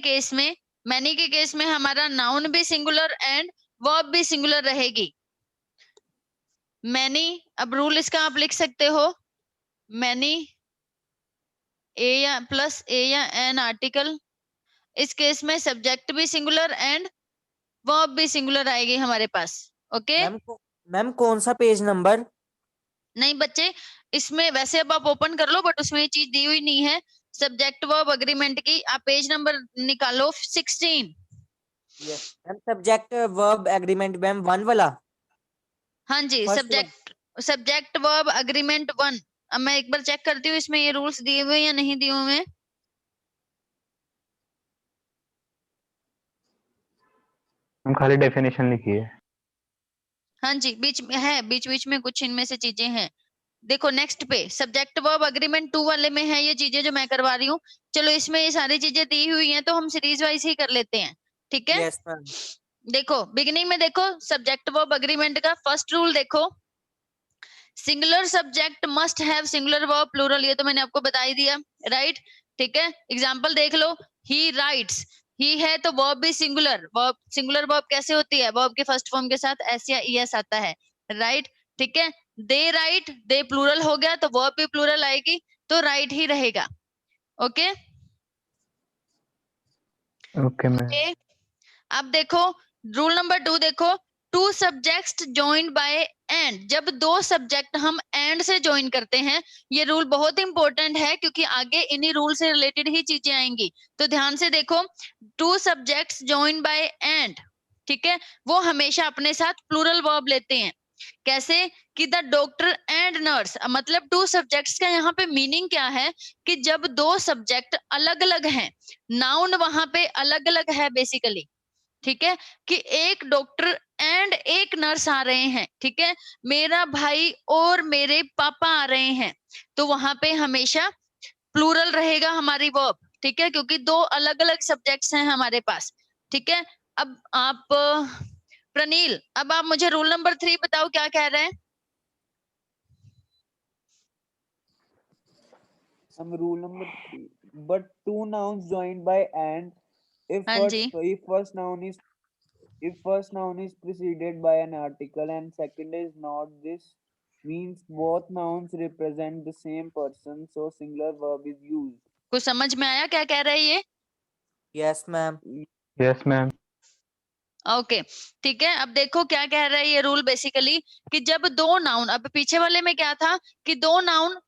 केस में हमारा नाउन भी सिंगुलर एंड वर्ब भी सिंगुलर रहेगी। मैनी, अब रूल इसका आप लिख सकते हो, मैनी ए या एन आर्टिकल, इस केस में सब्जेक्ट भी सिंगुलर एंड वर्ब भी सिंगुलर आएगी हमारे पास। ओके मैम कौन सा पेज नंबर? नहीं बच्चे, इसमें वैसे अब आप ओपन कर लो, बट उसमें ये चीज दी हुई नहीं है सब्जेक्ट वर्ब अग्रीमेंट की। आप पेज नंबर निकालो 16। Yes ma'am, subject verb agreement ma'am 1 वाला। हाँ जी, First one. Subject verb agreement 1। अब मैं एक बार चेक करती हूँ इसमें ये रूल्स दिए हुए या नहीं दिए हुए। हम खाली डेफिनेशन लिखी है। हाँ जी, बीच में है, बीच में कुछ इनमें से चीजें हैं। देखो नेक्स्ट पे सब्जेक्ट वर्ब अग्रीमेंट 2 वाले में है ये चीजें जो मैं करवा रही हूँ। चलो इसमें ये सारी चीजें दी हुई हैं तो हम सीरीज वाइज ही कर लेते हैं, ठीक है। Yes ma'am. देखो बिगिनिंग में देखो सब्जेक्ट वर्ब अग्रीमेंट का फर्स्ट रूल देखो, singular subject must have singular verb plural, ये तो मैंने आपको बता ही दिया, राइट। ठीक है, एग्जांपल देख लो, ही राइट्स, ही है तो वर्ब भी सिंगुलर, वर्ब सिंगुलर वर्ब कैसे होती है, वर्ब के फर्स्ट फॉर्म के साथ एस या ईएस आता है, राइट। ठीक है, दे राइट, दे प्लूरल हो गया तो वर्ब भी प्लूरल आएगी तो राइट ही रहेगा। Okay okay ma'am. अब देखो रूल नंबर 2 देखो, two subjects joined by and, जब दो सब्जेक्ट हम एंड से ज्वाइन करते हैं, ये रूल बहुत इंपॉर्टेंट है क्योंकि आगे इन्हीं रूल से रिलेटेड ही चीजें आएंगी, तो ध्यान से देखो, two subjects joined by and, ठीक है, वो हमेशा अपने साथ प्लूरल वर्ब लेते हैं। कैसे कि द डॉक्टर एंड नर्स, मतलब टू सब्जेक्ट्स का यहाँ पे मीनिंग क्या है कि जब दो सब्जेक्ट अलग अलग हैं, नाउन वहां पे अलग अलग है बेसिकली, ठीक है, कि एक डॉक्टर एंड एक नर्स आ रहे हैं, ठीक है, मेरा भाई और मेरे पापा आ रहे हैं, तो वहां पे हमेशा प्लूरल रहेगा हमारी वर्ब, ठीक है, क्योंकि दो अलग अलग सब्जेक्ट्स हैं हमारे पास, ठीक है। अब आप प्रनील, अब आप मुझे रूल नंबर 3 बताओ क्या कह रहे हैं। Rule number 3. But two nouns joined by and if हाँ first ji, if first noun is if first noun is preceded by an article and second is not, this means both nouns represent the same person, so singular verb is used. कुछ समझ में आया क्या कह रहे हैं ये? Yes ma'am. Yes ma'am. Okay ठीक है, अब देखो क्या कह रहा है ये रूल बेसिकली, कि जब दो नाउन, अब पीछे वाले में क्या था कि दो नाउन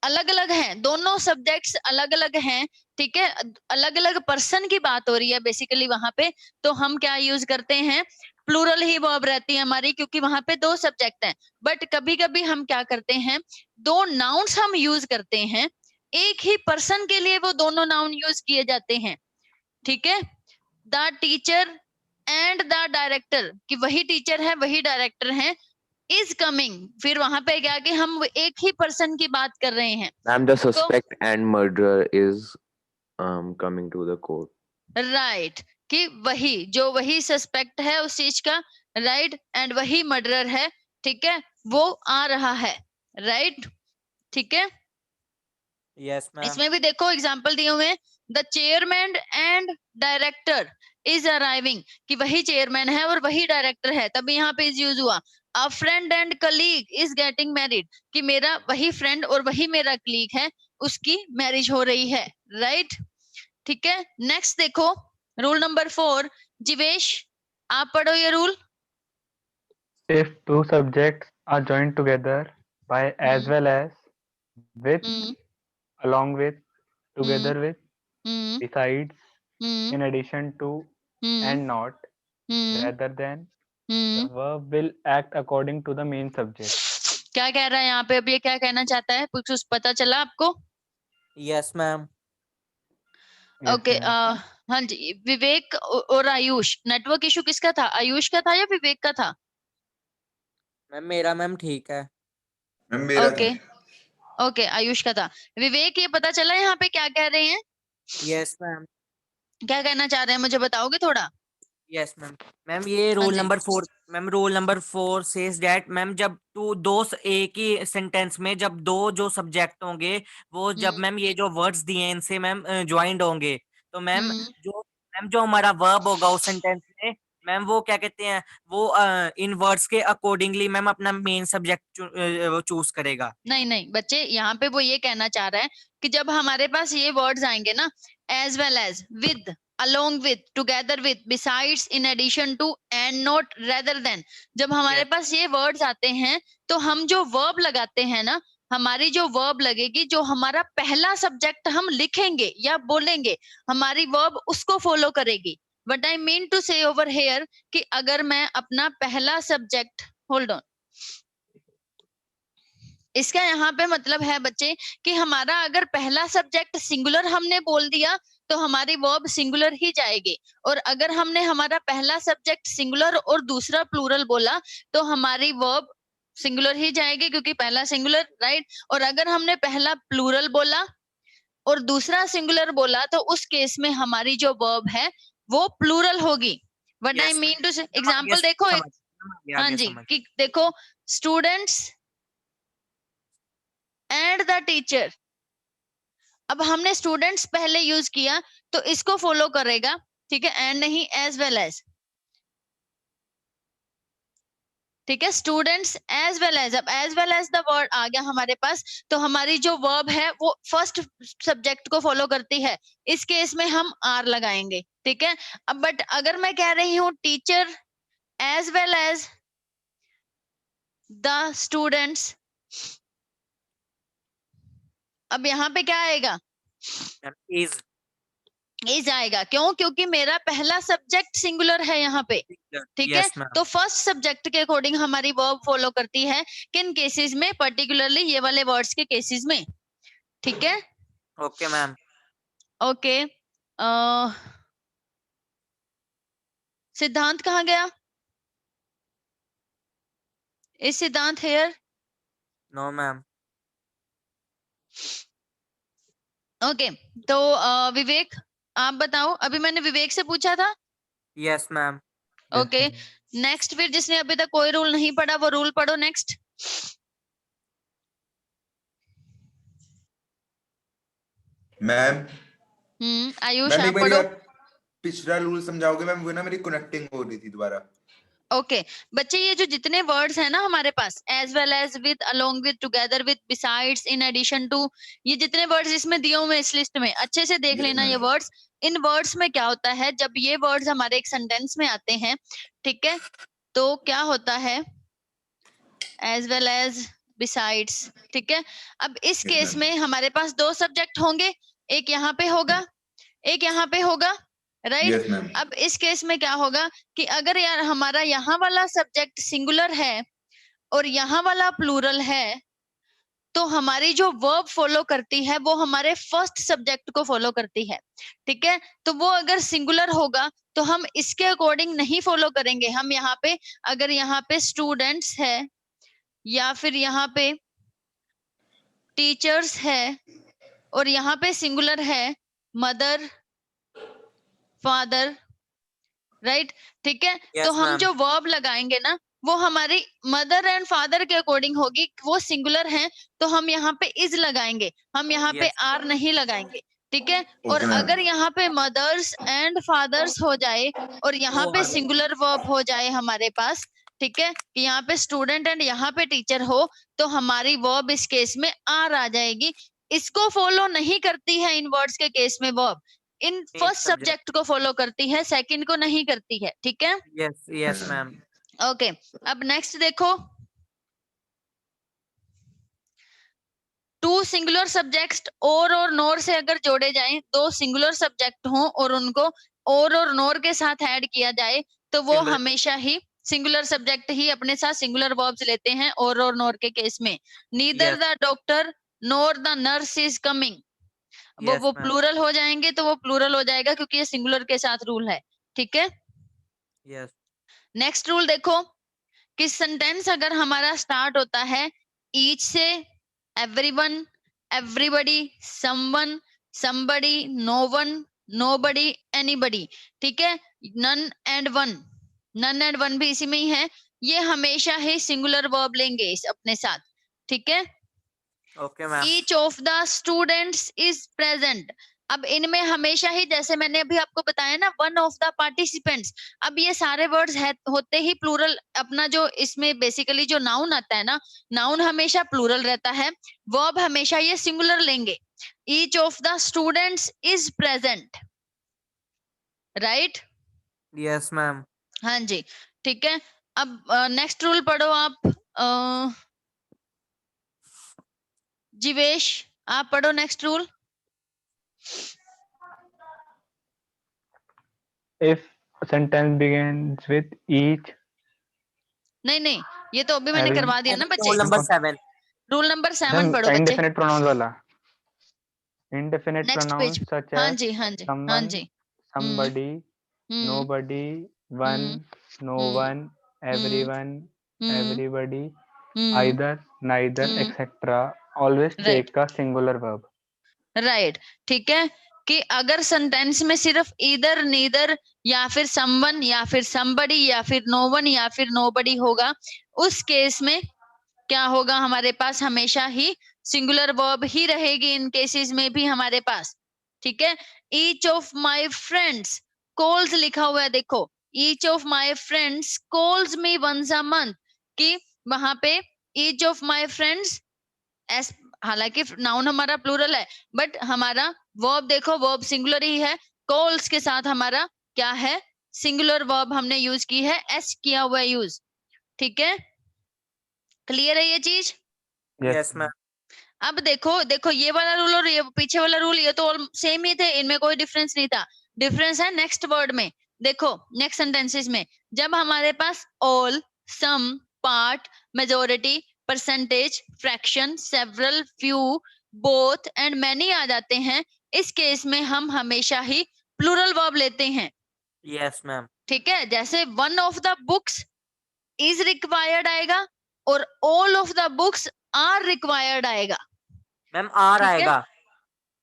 अलग अलग हैं, दोनों सब्जेक्ट्स अलग अलग हैं, ठीक है, अलग अलग पर्सन की बात हो रही है बेसिकली वहां पे, तो हम क्या यूज करते हैं, प्लूरल ही वर्ब रहती है हमारी, क्योंकि वहां पे दो सब्जेक्ट हैं। बट कभी कभी हम क्या करते हैं, दो नाउन्स हम यूज करते हैं, एक ही पर्सन के लिए वो दोनों नाउन यूज किए जाते हैं, ठीक है, the teacher and the director, कि वही टीचर है वही डायरेक्टर है, इज कमिंग, फिर वहां पे क्या कि हम एक ही पर्सन की बात कर रहे हैं। Ma'am, the suspect and murderer is coming to the court. Right, कि वही सस्पेक्ट है उस चीज का, राइट, एंड वही मर्डरर है, ठीक है, वो आ रहा है, राइट, ठीक है। Yes ma'am. इसमें भी देखो एग्जांपल दिए हुए हैं, the chairman and director is arriving, कि वही चेयरमैन है और वही डायरेक्टर है, तभी यहाँ पे इज यूज हुआ। अ friend and colleague is getting married, कि मेरा वही फ्रेंड और वही मेरा कलीग है, उसकी मैरिज हो रही है, राइट। ठीक है, नेक्स्ट देखो रूल नंबर 4। जीवेश आप पढ़ो ये rule. If two subjects are joined together by as well as, with, along with, together with, besides, in addition to, and not, rather than, the verb will act according to the main subject. क्या कह रहा है यहाँ पे, अब ये क्या कहना चाहता है, कुछ पता चला आपको? Yes, ma'am. Yes, okay ma'am. हाँ जी, विवेक और आयुष, नेटवर्क इशू किसका था, आयुष का था या विवेक का था? मैम मेरा मैम ठीक है। मैम मेरा ओके था। ओके, आयुष का था। विवेक ये पता चला यहाँ पे क्या कह रहे हैं, यस मैम। क्या कहना चाह रहे हैं, मुझे बताओगे थोड़ा? Yes ma'am. मैम ये हाँ रोल जी। Number 4, ma'am roll number 4 says that, ma'am जब एक ही सेंटेंस में जब दो जो सब्जेक्ट होंगे वो जब मैम ये जो वर्ड्स दिए हैं इनसे मैम ज्वाइंट होंगे, तो मैम जो हमारा वर्ब होगा उस सेंटेंस में मैम वो क्या कहते हैं, वो इन वर्ड्स के अकॉर्डिंगली मैम अपना मेन सब्जेक्ट चूज करेगा। नहीं नहीं बच्चे, यहाँ पे वो ये कहना चाह रहा है कि जब हमारे पास ये वर्ड्स आएंगे ना, as well as, with, along with, together with, besides, in addition to, and not, rather than, जब हमारे पास ये वर्ड्स आते हैं तो हम जो वर्ब लगाते हैं ना, हमारी जो वर्ब लगेगी, जो हमारा पहला सब्जेक्ट हम लिखेंगे या बोलेंगे, हमारी वर्ब उसको फॉलो करेगी। बट आई मीन टू से ओवर हेयर कि अगर मैं अपना पहला सब्जेक्ट, होल्ड ऑन, इसका यहाँ पे मतलब है बच्चे कि हमारा अगर पहला सब्जेक्ट सिंगुलर हमने बोल दिया तो हमारी वर्ब सिंगुलर ही जाएगी, और अगर हमने हमारा पहला सब्जेक्ट सिंगुलर और दूसरा प्लूरल बोला तो हमारी वर्ब सिंगुलर ही जाएगी, क्योंकि पहला सिंगुलर, राइट। और अगर हमने पहला प्लूरल बोला और दूसरा सिंगुलर बोला तो उस केस में हमारी जो वर्ब है वो प्लूरल होगी। व्हाट आई मीन टू से, एग्जांपल देखो हाँ जी, कि देखो स्टूडेंट्स एंड द टीचर, अब हमने स्टूडेंट्स पहले यूज किया तो इसको फॉलो करेगा, ठीक है, एंड नहीं एज वेल एज, ठीक है, स्टूडेंट्स एज वेल एज। अब as well as the word आ गया हमारे पास, तो हमारी जो वर्ब है वो फर्स्ट सब्जेक्ट को फॉलो करती है, इस केस में हम आर लगाएंगे, ठीक है। अब बट अगर मैं कह रही हूँ teacher as well as the students, अब यहाँ पे क्या आएगा, इज आएगा। क्यों? क्योंकि मेरा पहला सब्जेक्ट सिंगुलर है यहाँ पे, ठीक है। तो फर्स्ट सब्जेक्ट के अकॉर्डिंग हमारी वर्ब फॉलो करती है, किन केसेस में, पर्टिकुलरली ये वाले वर्ड्स के केसेस में, ठीक है। Okay ma'am. ओके, सिद्धांत कहाँ गया? इस सिद्धांत हेयर? No ma'am. ओके, तो विवेक आप बताओ, अभी मैंने विवेक से पूछा था। Yes ma'am. ओके, नेक्स्ट फिर जिसने अभी तक कोई रूल नहीं पढ़ा वो रूल पढ़ो नेक्स्ट। मैम आयुष मैम आप एक बार पढ़ो। आप पिछला रूल समझाओगे मैम, वो ना मेरी कनेक्टिंग हो रही थी दोबारा। ओके बच्चे, ये जो जितने वर्ड्स हैं ना हमारे पास, as well as, with, along with, together with, besides, in addition to, ये जितने वर्ड्स इसमें दिए हुए इस लिस्ट में, अच्छे से देख लेना ये वर्ड्स। इन वर्ड्स में क्या होता है, जब ये वर्ड्स हमारे एक सेंटेंस में आते हैं, ठीक है, तो क्या होता है, एज वेल एज, बिसाइड्स, ठीक है। अब इस केस में हमारे पास दो सब्जेक्ट होंगे, एक यहाँ पे होगा, एक यहाँ पे होगा, राइट। Yes, ma'am. अब इस केस में क्या होगा कि अगर यार हमारा यहाँ वाला सब्जेक्ट सिंगुलर है और यहाँ वाला प्लूरल है, तो हमारी जो वर्ब फॉलो करती है वो हमारे फर्स्ट सब्जेक्ट को फॉलो करती है, ठीक है। तो वो अगर सिंगुलर होगा तो हम इसके अकॉर्डिंग नहीं फॉलो करेंगे। हम यहाँ पे, अगर यहाँ पे स्टूडेंट्स है या फिर यहाँ पे टीचर्स है और यहाँ पे सिंगुलर है मदर, फादर, राइट, ठीक है। तो हम जो वर्ब लगाएंगे ना वो हमारी मदर एंड फादर के अकॉर्डिंग होगी, वो सिंगुलर हैं तो हम यहाँ पे इज लगाएंगे, हम यहाँ पे आर नहीं लगाएंगे, ठीक है। और Okay, ma'am. अगर यहाँ पे मदर्स एंड फादर्स हो जाए और यहाँ पे सिंगुलर वर्ब हो जाए हमारे पास, ठीक है, कि यहाँ पे स्टूडेंट एंड यहाँ पे टीचर हो, तो हमारी वर्ब इस केस में आर आ जाएगी। इसको फॉलो नहीं करती है इन वर्ड्स के केस में वर्ब, इन फर्स्ट सब्जेक्ट को फॉलो करती है, सेकंड को नहीं करती है, ठीक है। Yes yes ma'am. ओके, अब नेक्स्ट देखो, टू सिंगुलर सब्जेक्ट और नोर से अगर जोड़े जाएं, दो सिंगुलर सब्जेक्ट हों और उनको और नोर के साथ ऐड किया जाए, तो वो Singular. हमेशा ही सिंगुलर सब्जेक्ट ही अपने साथ सिंगुलर वर्ब्स लेते हैं और नोर के केस में। Neither the doctor NOR the nurse is coming, वो प्लूरल हो जाएंगे, तो वो प्लूरल हो जाएगा क्योंकि ये सिंगुलर के साथ रूल है, ठीक है। यस। नेक्स्ट रूल देखो कि सेंटेंस अगर हमारा स्टार्ट होता है ईच से, everyone, everybody, someone, somebody, no one, nobody, anybody, ठीक है, none and one, none and one भी इसी में ही है, ये हमेशा ही सिंगुलर वर्ब लेंगे इस अपने साथ, ठीक है। Okay ma'am. Each of the students is present, अब इनमें हमेशा ही, जैसे मैंने अभी आपको बताया ना, वन ऑफ द पार्टिसिपेंट्स, अब ये सारे वर्ड्स होते ही प्लूरल, अपना जो इसमें बेसिकली जो नाउन आता है ना, नाउन हमेशा प्लूरल रहता है, वर्ब हमेशा ये सिंगुलर लेंगे। Each of the students is present, right. Yes ma'am. हाँ जी, ठीक है। अब नेक्स्ट रूल पढ़ो आप, जीवेश आप पढ़ो next rule. If a sentence begins with each, नहीं, ये तो अभी मैंने every- करवा दिया ना बच्चे। Rule number 7। रूल नंबर 7 पढ़ो बच्चे। indefinite pronouns वाला, indefinite next pronouns page. such हाँ as जी, हाँ जी, हाँ someone, ji. somebody, hmm, nobody, one, no one, everyone, everybody, either, neither, etc. Always right, take a singular verb. Right, ठीक है, कि अगर सेंटेंस में सिर्फ ईदर, नीदर या फिर समवन या फिर समबडी या फिर नो वन या फिर नोबडी होगा, उस केस में क्या होगा, हमारे पास हमेशा ही सिंगुलर वर्ब ही रहेगी इन केसेस में भी हमारे पास, ठीक है। Each of my friends, calls लिखा हुआ है देखो, each of my friends calls me once a month, कि वहां पे ईच ऑफ माय फ्रेंड्स, हालांकि नाउन हमारा प्लूरल है, बट हमारा वर्ब देखो, वर्ब सिंगुलर ही है, कॉल्स के साथ हमारा क्या है, सिंगुलर वर्ब हमने यूज की है, एस किया हुआ यूज, ठीक है। क्लियर है ये चीज? Yes ma'am. अब देखो ये वाला रूल और ये पीछे वाला रूल, ये तो सेम ही थे, इनमें कोई डिफरेंस नहीं था। डिफरेंस है नेक्स्ट वर्ड में, देखो नेक्स्ट सेंटेंसेस में, जब हमारे पास all, some, part, majority, percentage, fraction, several, few, both and many आ जाते हैं, इस केस में हम हमेशा ही प्लूरल वर्ब लेते हैं। Yes ma'am. ठीक है, जैसे one of the books is required आएगा और all of the books are required आएगा। मैम आर आएगा।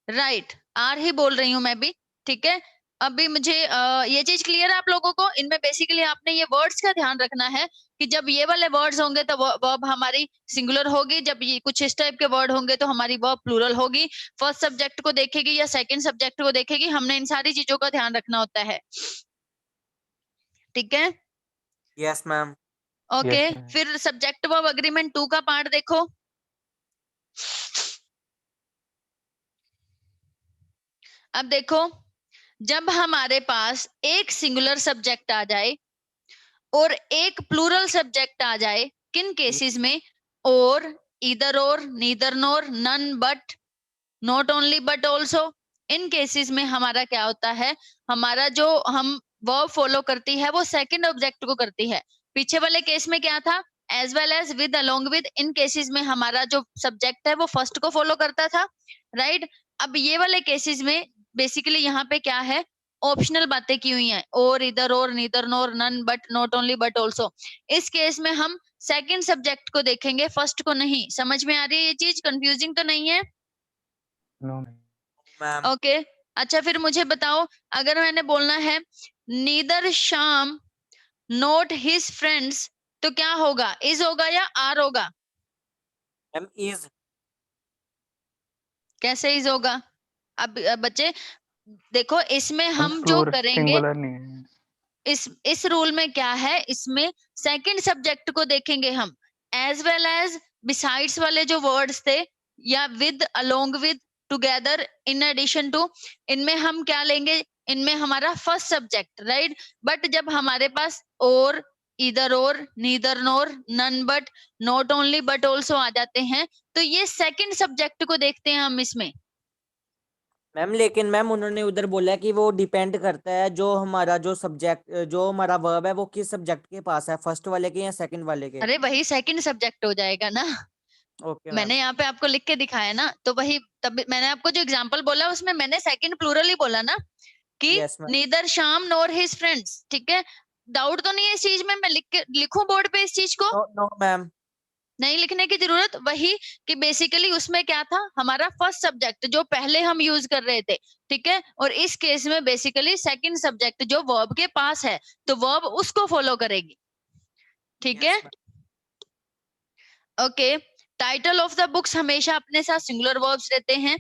राइट, आर ही बोल रही हूँ मैं भी, ठीक है। अभी मुझे ये चीज क्लियर है आप लोगों को? इनमें बेसिकली आपने ये वर्ड्स का ध्यान रखना है कि जब ये वाले वर्ड्स होंगे तो वर्ब हमारी सिंगुलर होगी, जब ये कुछ इस टाइप के वर्ड होंगे तो हमारी वर्ब प्लूरल होगी, फर्स्ट सब्जेक्ट को देखेगी या सेकंड सब्जेक्ट को देखेगी, हमने इन सारी चीजों का ध्यान रखना होता है, ठीक है। Yes ma'am. Okay, Yes, ma'am. फिर सब्जेक्ट वर्ब अग्रीमेंट 2 का पार्ट देखो। अब देखो, जब हमारे पास एक सिंगुलर सब्जेक्ट आ जाए और एक प्लूरल सब्जेक्ट आ जाए, किन केसेस में? Or, either or, neither nor, none but, not only but also, in cases में हमारा क्या होता है, हमारा जो हम वर्ब फॉलो करती है वो सेकंड ऑब्जेक्ट को करती है। पीछे वाले केस में क्या था, as well as, with, along with, in cases में हमारा जो सब्जेक्ट है वो फर्स्ट को फॉलो करता था, राइट। अब ये वाले केसेस में बेसिकली यहाँ पे क्या है, ऑप्शनल बातें की हुई हैं, or, either or, neither nor, none but, not only but also, इस केस में हम सेकंड सब्जेक्ट को देखेंगे, फर्स्ट को नहीं। समझ में आ रही है ये चीज? कंफ्यूजिंग तो नहीं है? No, ma'am. मैम ओके, अच्छा फिर मुझे बताओ, अगर मैंने बोलना है neither Shyam note his friends, तो क्या होगा, इज होगा या आर होगा? Ma'am is. कैसे इज होगा? अब बच्चे देखो, इसमें हम जो करेंगे, सिंगुलर नहीं है। इस रूल में क्या है, इसमें सेकंड सब्जेक्ट को देखेंगे हम, एज वेल एज बिसाइड्स वाले जो वर्ड्स थे, या with, along with, together, in addition to, इनमें हम क्या लेंगे, इनमें हमारा फर्स्ट सब्जेक्ट, राइट। बट जब हमारे पास और, either or, neither nor, none but, not only but also आ जाते हैं, तो ये सेकंड सब्जेक्ट को देखते हैं हम इसमें। मैम लेकिन मैम उन्होंने उधर बोला कि वो डिपेंड करता है जो हमारा जो सब्जेक्ट, जो हमारा वर्ब है वो किस सब्जेक्ट के पास है, फर्स्ट वाले के या सेकंड वाले के। अरे वही सेकंड सब्जेक्ट हो जाएगा ना। Okay ma'am. मैंने यहाँ पे आपको लिख के दिखाया ना, तो वही, तब मैंने आपको जो एग्जांपल बोला उसमें मैंने सेकंड प्लूरल ही बोला ना, कि yes ma'am. Neither Shyam nor his friends, ठीक है। डाउट तो नहीं है इस चीज में, मैं लिखूं बोर्ड पे इस चीज को? No no ma'am. नहीं लिखने की जरूरत, वही कि बेसिकली उसमें क्या था, हमारा फर्स्ट सब्जेक्ट जो पहले हम यूज कर रहे थे, ठीक है, और इस केस में बेसिकली सेकंड सब्जेक्ट जो वर्ब के पास है, तो वर्ब उसको फॉलो करेगी, ठीक है। Okay, title of the books हमेशा अपने साथ सिंगुलर वर्ब्स रहते हैं,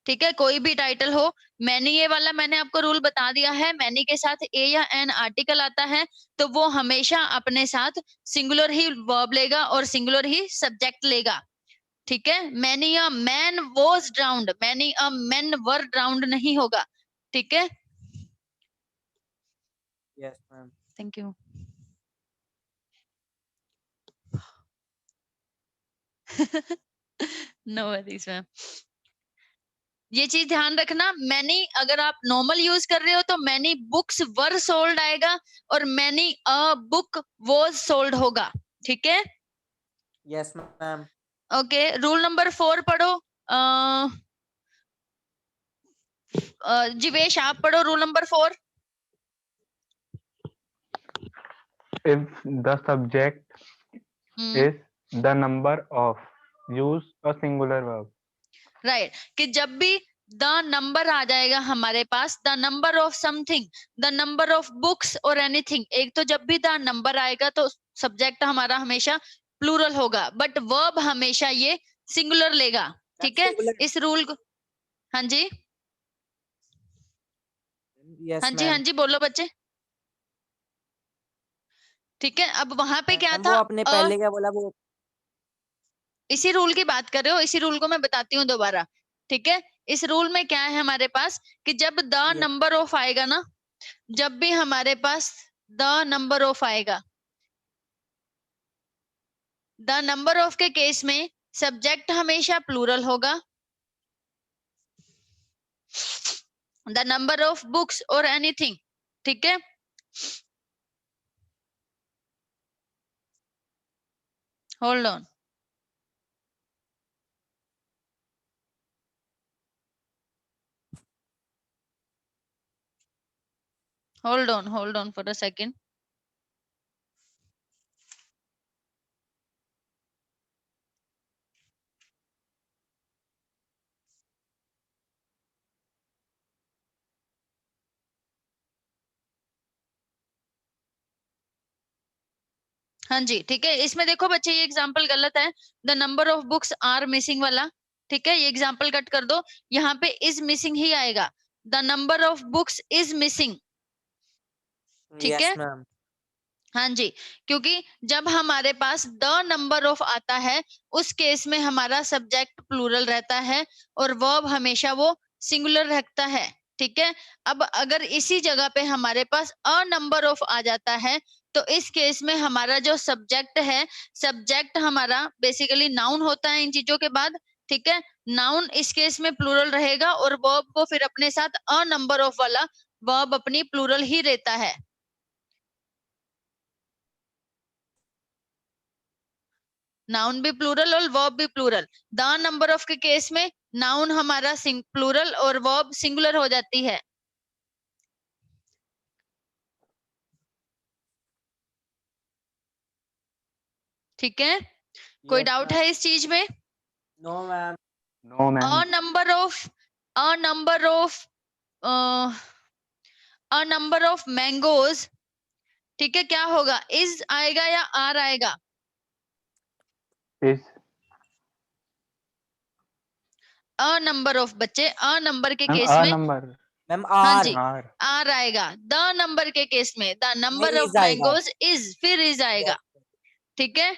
ठीक है, कोई भी टाइटल हो। मैनी, ये वाला मैंने आपको रूल बता दिया है, मैनी के साथ ए या एन आर्टिकल आता है तो वो हमेशा अपने साथ सिंगुलर ही वर्ब लेगा और सिंगुलर ही सब्जेक्ट लेगा, ठीक है। Many a man was drowned, many a men were drowned नहीं होगा, ठीक है। Yes ma'am. Thank you. No worries ma'am, ये चीज ध्यान रखना, मैनी अगर आप नॉर्मल यूज कर रहे हो तो मैनी बुक्स वर सोल्ड आएगा और many a book was sold होगा, ठीक है। Yes ma'am. Okay, rule number 4 पढ़ो। जीवेश आप पढ़ो rule number 4। If the subject is the number of, use a singular verb. Right, कि जब भी द नंबर आ जाएगा हमारे पास, the number of something, the number of books और एनीथिंग, एक तो जब भी द नंबर आएगा तो सब्जेक्ट हमारा हमेशा प्लूरल होगा, बट वर्ब हमेशा ये सिंगुलर लेगा, ठीक है। इस रूल को, हाँ जी, यस हाँ जी, हाँ मैम। जी, बोलो बच्चे, ठीक है। अब वहां पे क्या मैम था, वो आपने पहले क्या बोला वो। इसी रूल की बात कर रहे हो, इसी रूल को मैं बताती हूँ दोबारा, ठीक है। इस रूल में क्या है हमारे पास, कि जब द Yes. नंबर ऑफ आएगा ना, जब भी हमारे पास द नंबर ऑफ आएगा, द नंबर ऑफ के केस में सब्जेक्ट हमेशा प्लूरल होगा, द नंबर ऑफ बुक्स और एनीथिंग, ठीक है। Hold on, hold on for a second. हाँ जी, ठीक है, इसमें देखो बच्चे ये एग्जांपल गलत है, the number of books are missing वाला, ठीक है, ये एग्जांपल कट कर दो, यहाँ पे इज मिसिंग ही आएगा, the number of books is missing, ठीक यस है। मैम। हाँ जी, क्योंकि जब हमारे पास द नंबर ऑफ आता है उस केस में हमारा सब्जेक्ट प्लूरल रहता है और वर्ब हमेशा वो सिंगुलर रखता है, ठीक है। अब अगर इसी जगह पे हमारे पास अ नंबर ऑफ आ जाता है तो इस केस में हमारा जो सब्जेक्ट है, सब्जेक्ट हमारा बेसिकली नाउन होता है इन चीजों के बाद, ठीक है। नाउन इस केस में प्लूरल रहेगा और वर्ब को फिर अपने साथ अ नंबर ऑफ वाला वर्ब अपनी प्लूरल ही रहता है, नाउन भी प्लूरल और वर्ब भी प्लूरल। द नंबर ऑफ के केस में नाउन हमारा प्लूरल और वर्ब सिंगुलर हो जाती है, ठीक है। कोई यस डाउट मैम। है इस चीज में? No ma'am. No, a ma'am. Number of, a number of, a number of mangoes, ठीक है, क्या होगा, इज आएगा या आर आएगा? Is अ नंबर ऑफ बच्चे, अ नंबर के मैम केस अ में नंबर मैम हाँ आर जी आर आर आएगा। द नंबर के केस में द नंबर ऑफ इज आएगा। मैंगोज इज, फिर इज आएगा। ठीक है,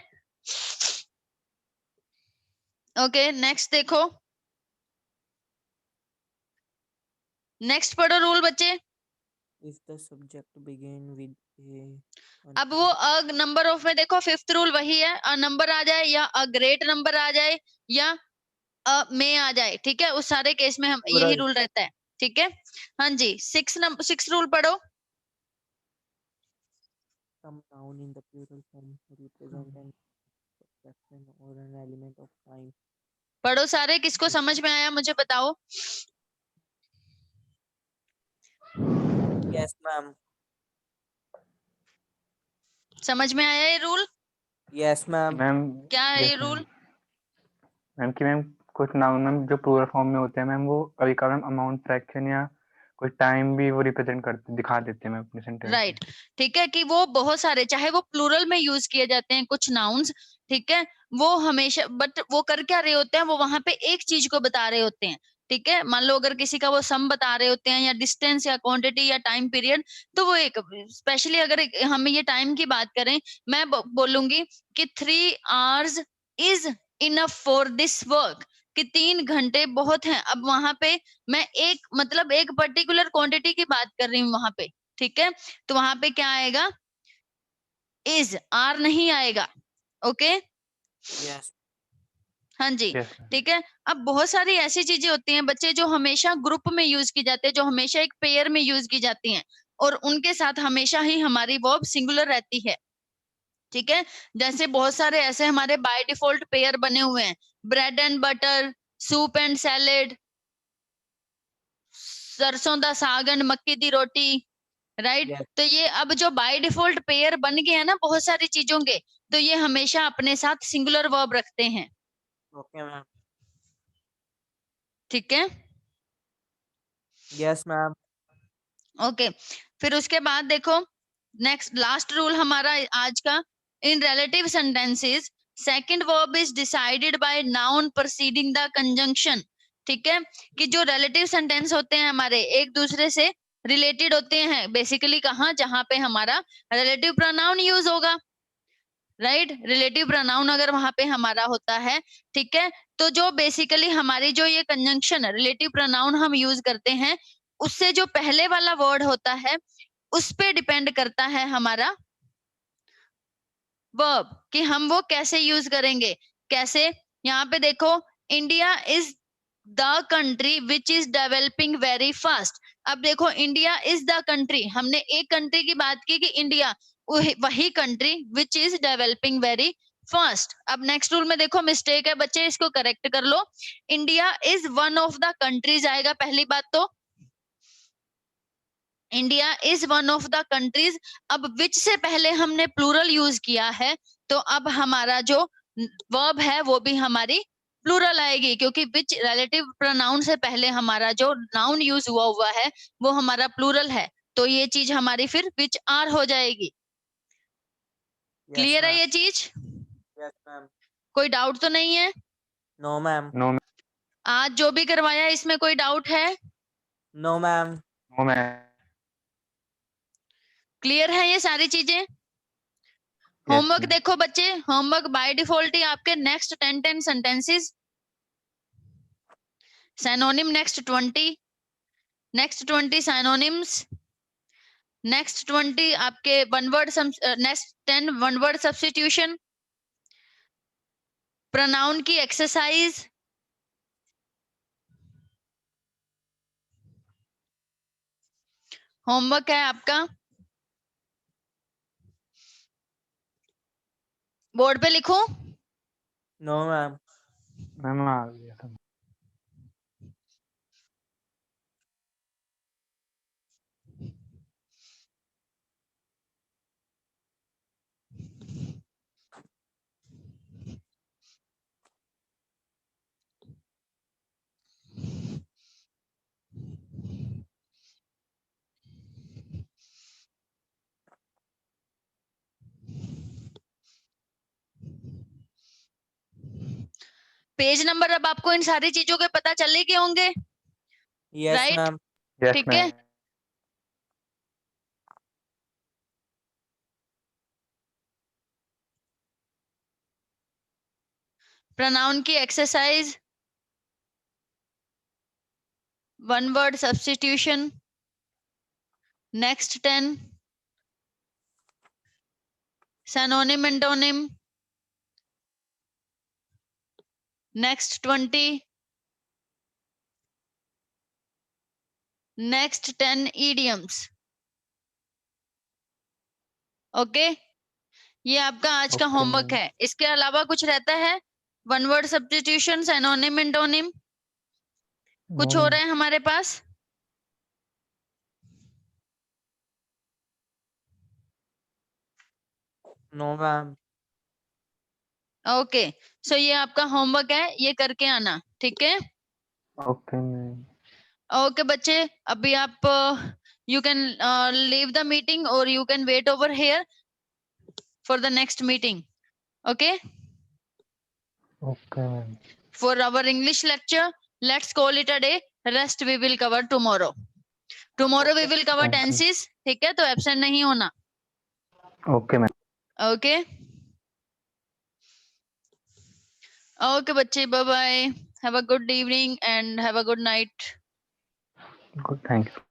ओके नेक्स्ट देखो, नेक्स्ट पढ़ो रूल बच्चे। If the subject begin with a अब वो अ नंबर ऑफ में देखो फिफ्थ रूल वही है, अ नंबर आ जाए या अ ग्रेट नंबर आ जाए या अ में आ जाए, ठीक है, उस सारे केस में हम यही रूल रहता है। ठीक है, हाँ जी, सिक्स रूल पढ़ो। some noun in the plural form represent an fraction or an element of time. पढ़ो सारे, किसको समझ में आया मुझे बताओ। Yes, ma'am. समझ में आया ये रूल? Yes, ma'am. मैम क्या है ये यस रूल? मैम कि मैम कुछ नाउन मैम जो प्लूरल फॉर्म में होते हैं मैम वो कभी कभार अमाउंट फ्रैक्शन या कोई टाइम भी वो रिप्रेजेंट करते दिखा देते हैं मैम अपने सेंटेंस राइट, ठीक है, कि वो बहुत सारे चाहे वो प्लूरल में यूज किए जाते हैं कुछ नाउन्स, ठीक है, वो हमेशा बट वो कर क्या रहे होते हैं, वो वहां पे एक चीज को बता रहे होते हैं। ठीक है, मान लो अगर किसी का वो सम बता रहे होते हैं या डिस्टेंस या क्वांटिटी या टाइम पीरियड, तो वो एक स्पेशली अगर हम ये टाइम की बात करें, मैं बोलूंगी कि 3 hours is enough for this work, कि 3 घंटे बहुत हैं। अब वहां पे मैं एक मतलब एक पर्टिकुलर क्वांटिटी की बात कर रही हूँ वहां पे, ठीक है, तो वहां पे क्या आएगा, इज, आर नहीं आएगा। Okay, Yes. हाँ जी, यस मैम ठीक है। अब बहुत सारी ऐसी चीजें होती हैं बच्चे जो हमेशा ग्रुप में यूज की जाती है, जो हमेशा एक पेयर में यूज की जाती हैं, और उनके साथ हमेशा ही हमारी वर्ब सिंगुलर रहती है। ठीक है, जैसे बहुत सारे ऐसे हमारे बाय डिफॉल्ट पेयर बने हुए हैं, bread and butter, soup and salad, सरसों दा साग एंड मक्की दी रोटी, राइट। Yes. तो ये अब जो बाय डिफॉल्ट पेयर बन गए हैं ना बहुत सारी चीजों के, तो ये हमेशा अपने साथ सिंगुलर वर्ब रखते हैं। Okay, ma'am. ठीक है, Yes, ma'am. ओके, फिर उसके बाद देखो नेक्स्ट लास्ट रूल हमारा आज का, in relative sentences second verb is decided by noun preceding the conjunction. ठीक है, कि जो रिलेटिव सेंटेंस होते हैं हमारे एक दूसरे से रिलेटेड होते हैं बेसिकली, कहाँ, जहां पे हमारा रिलेटिव प्रोनाउन यूज होगा, राइट, रिलेटिव प्रोनाउन अगर वहां पे हमारा होता है, ठीक है, तो जो बेसिकली हमारी जो ये कंजंक्शन रिलेटिव प्रोनाउन हम यूज करते हैं, उससे जो पहले वाला वर्ड होता है उस पे डिपेंड करता है हमारा वर्ब, कि हम वो कैसे यूज करेंगे। कैसे, यहाँ पे देखो, India is the country which is developing very fast. अब देखो, इंडिया इज द कंट्री, हमने एक कंट्री की बात की कि इंडिया, वही country which is developing very fast. अब नेक्स्ट रूल में देखो मिस्टेक है बच्चे, इसको करेक्ट कर लो। India is one of the countries आएगा पहली बात तो, India is one of the countries. अब विच से पहले हमने प्लूरल यूज किया है, तो अब हमारा जो वर्ब है वो भी हमारी प्लूरल आएगी, क्योंकि विच रिलेटिव प्रोनाउन से पहले हमारा जो नाउन यूज हुआ हुआ है वो हमारा प्लूरल है, तो ये चीज हमारी फिर विच आर हो जाएगी। Yes, क्लियर है ma'am. ये चीज? Yes, ma'am. कोई डाउट तो नहीं है? No, ma'am. नो आज जो भी करवाया इसमें कोई डाउट है? No, ma'am. No ma'am clear है ये सारी चीजें? होमवर्क देखो बच्चे, होमवर्क बाय डिफॉल्ट ही आपके next 10 sentences, synonym next 20 synonyms, next 20 आपके one word, next 10 one word substitution, pronoun की एक्सरसाइज, होमवर्क है आपका, बोर्ड पे लिखो। No, ma'am. मैम आ गया था पेज नंबर अब आपको इन सारी चीजों के पता चले के होंगे, यस right? मैम। Yes, ठीक है। ma'am. प्रोनाउन की exercise, one word substitution, next 10, synonym antonym, next 20, next 10 idioms. Okay, ये आपका आज का Okay, होमवर्क ma'am. है। इसके अलावा कुछ रहता है? One word substitution, synonym antonym, कुछ No, हो ma'am. रहा है हमारे पास? No ma'am. ओके, सो ये आपका होमवर्क है, ये करके आना, ठीक है? Okay, ma'am. ओके बच्चे, अभी आप you can leave the meeting और you can wait over here for the next meeting, okay? Okay, ma'am. For our English lecture, let's call it a day. Rest we will cover tomorrow. Tomorrow we will cover Thank you. tenses, ठीक है? तो absent नहीं होना, Okay, ma'am. okay? Okay बच्चे, bye bye. Have a good evening and have a good night. Good. Thank you.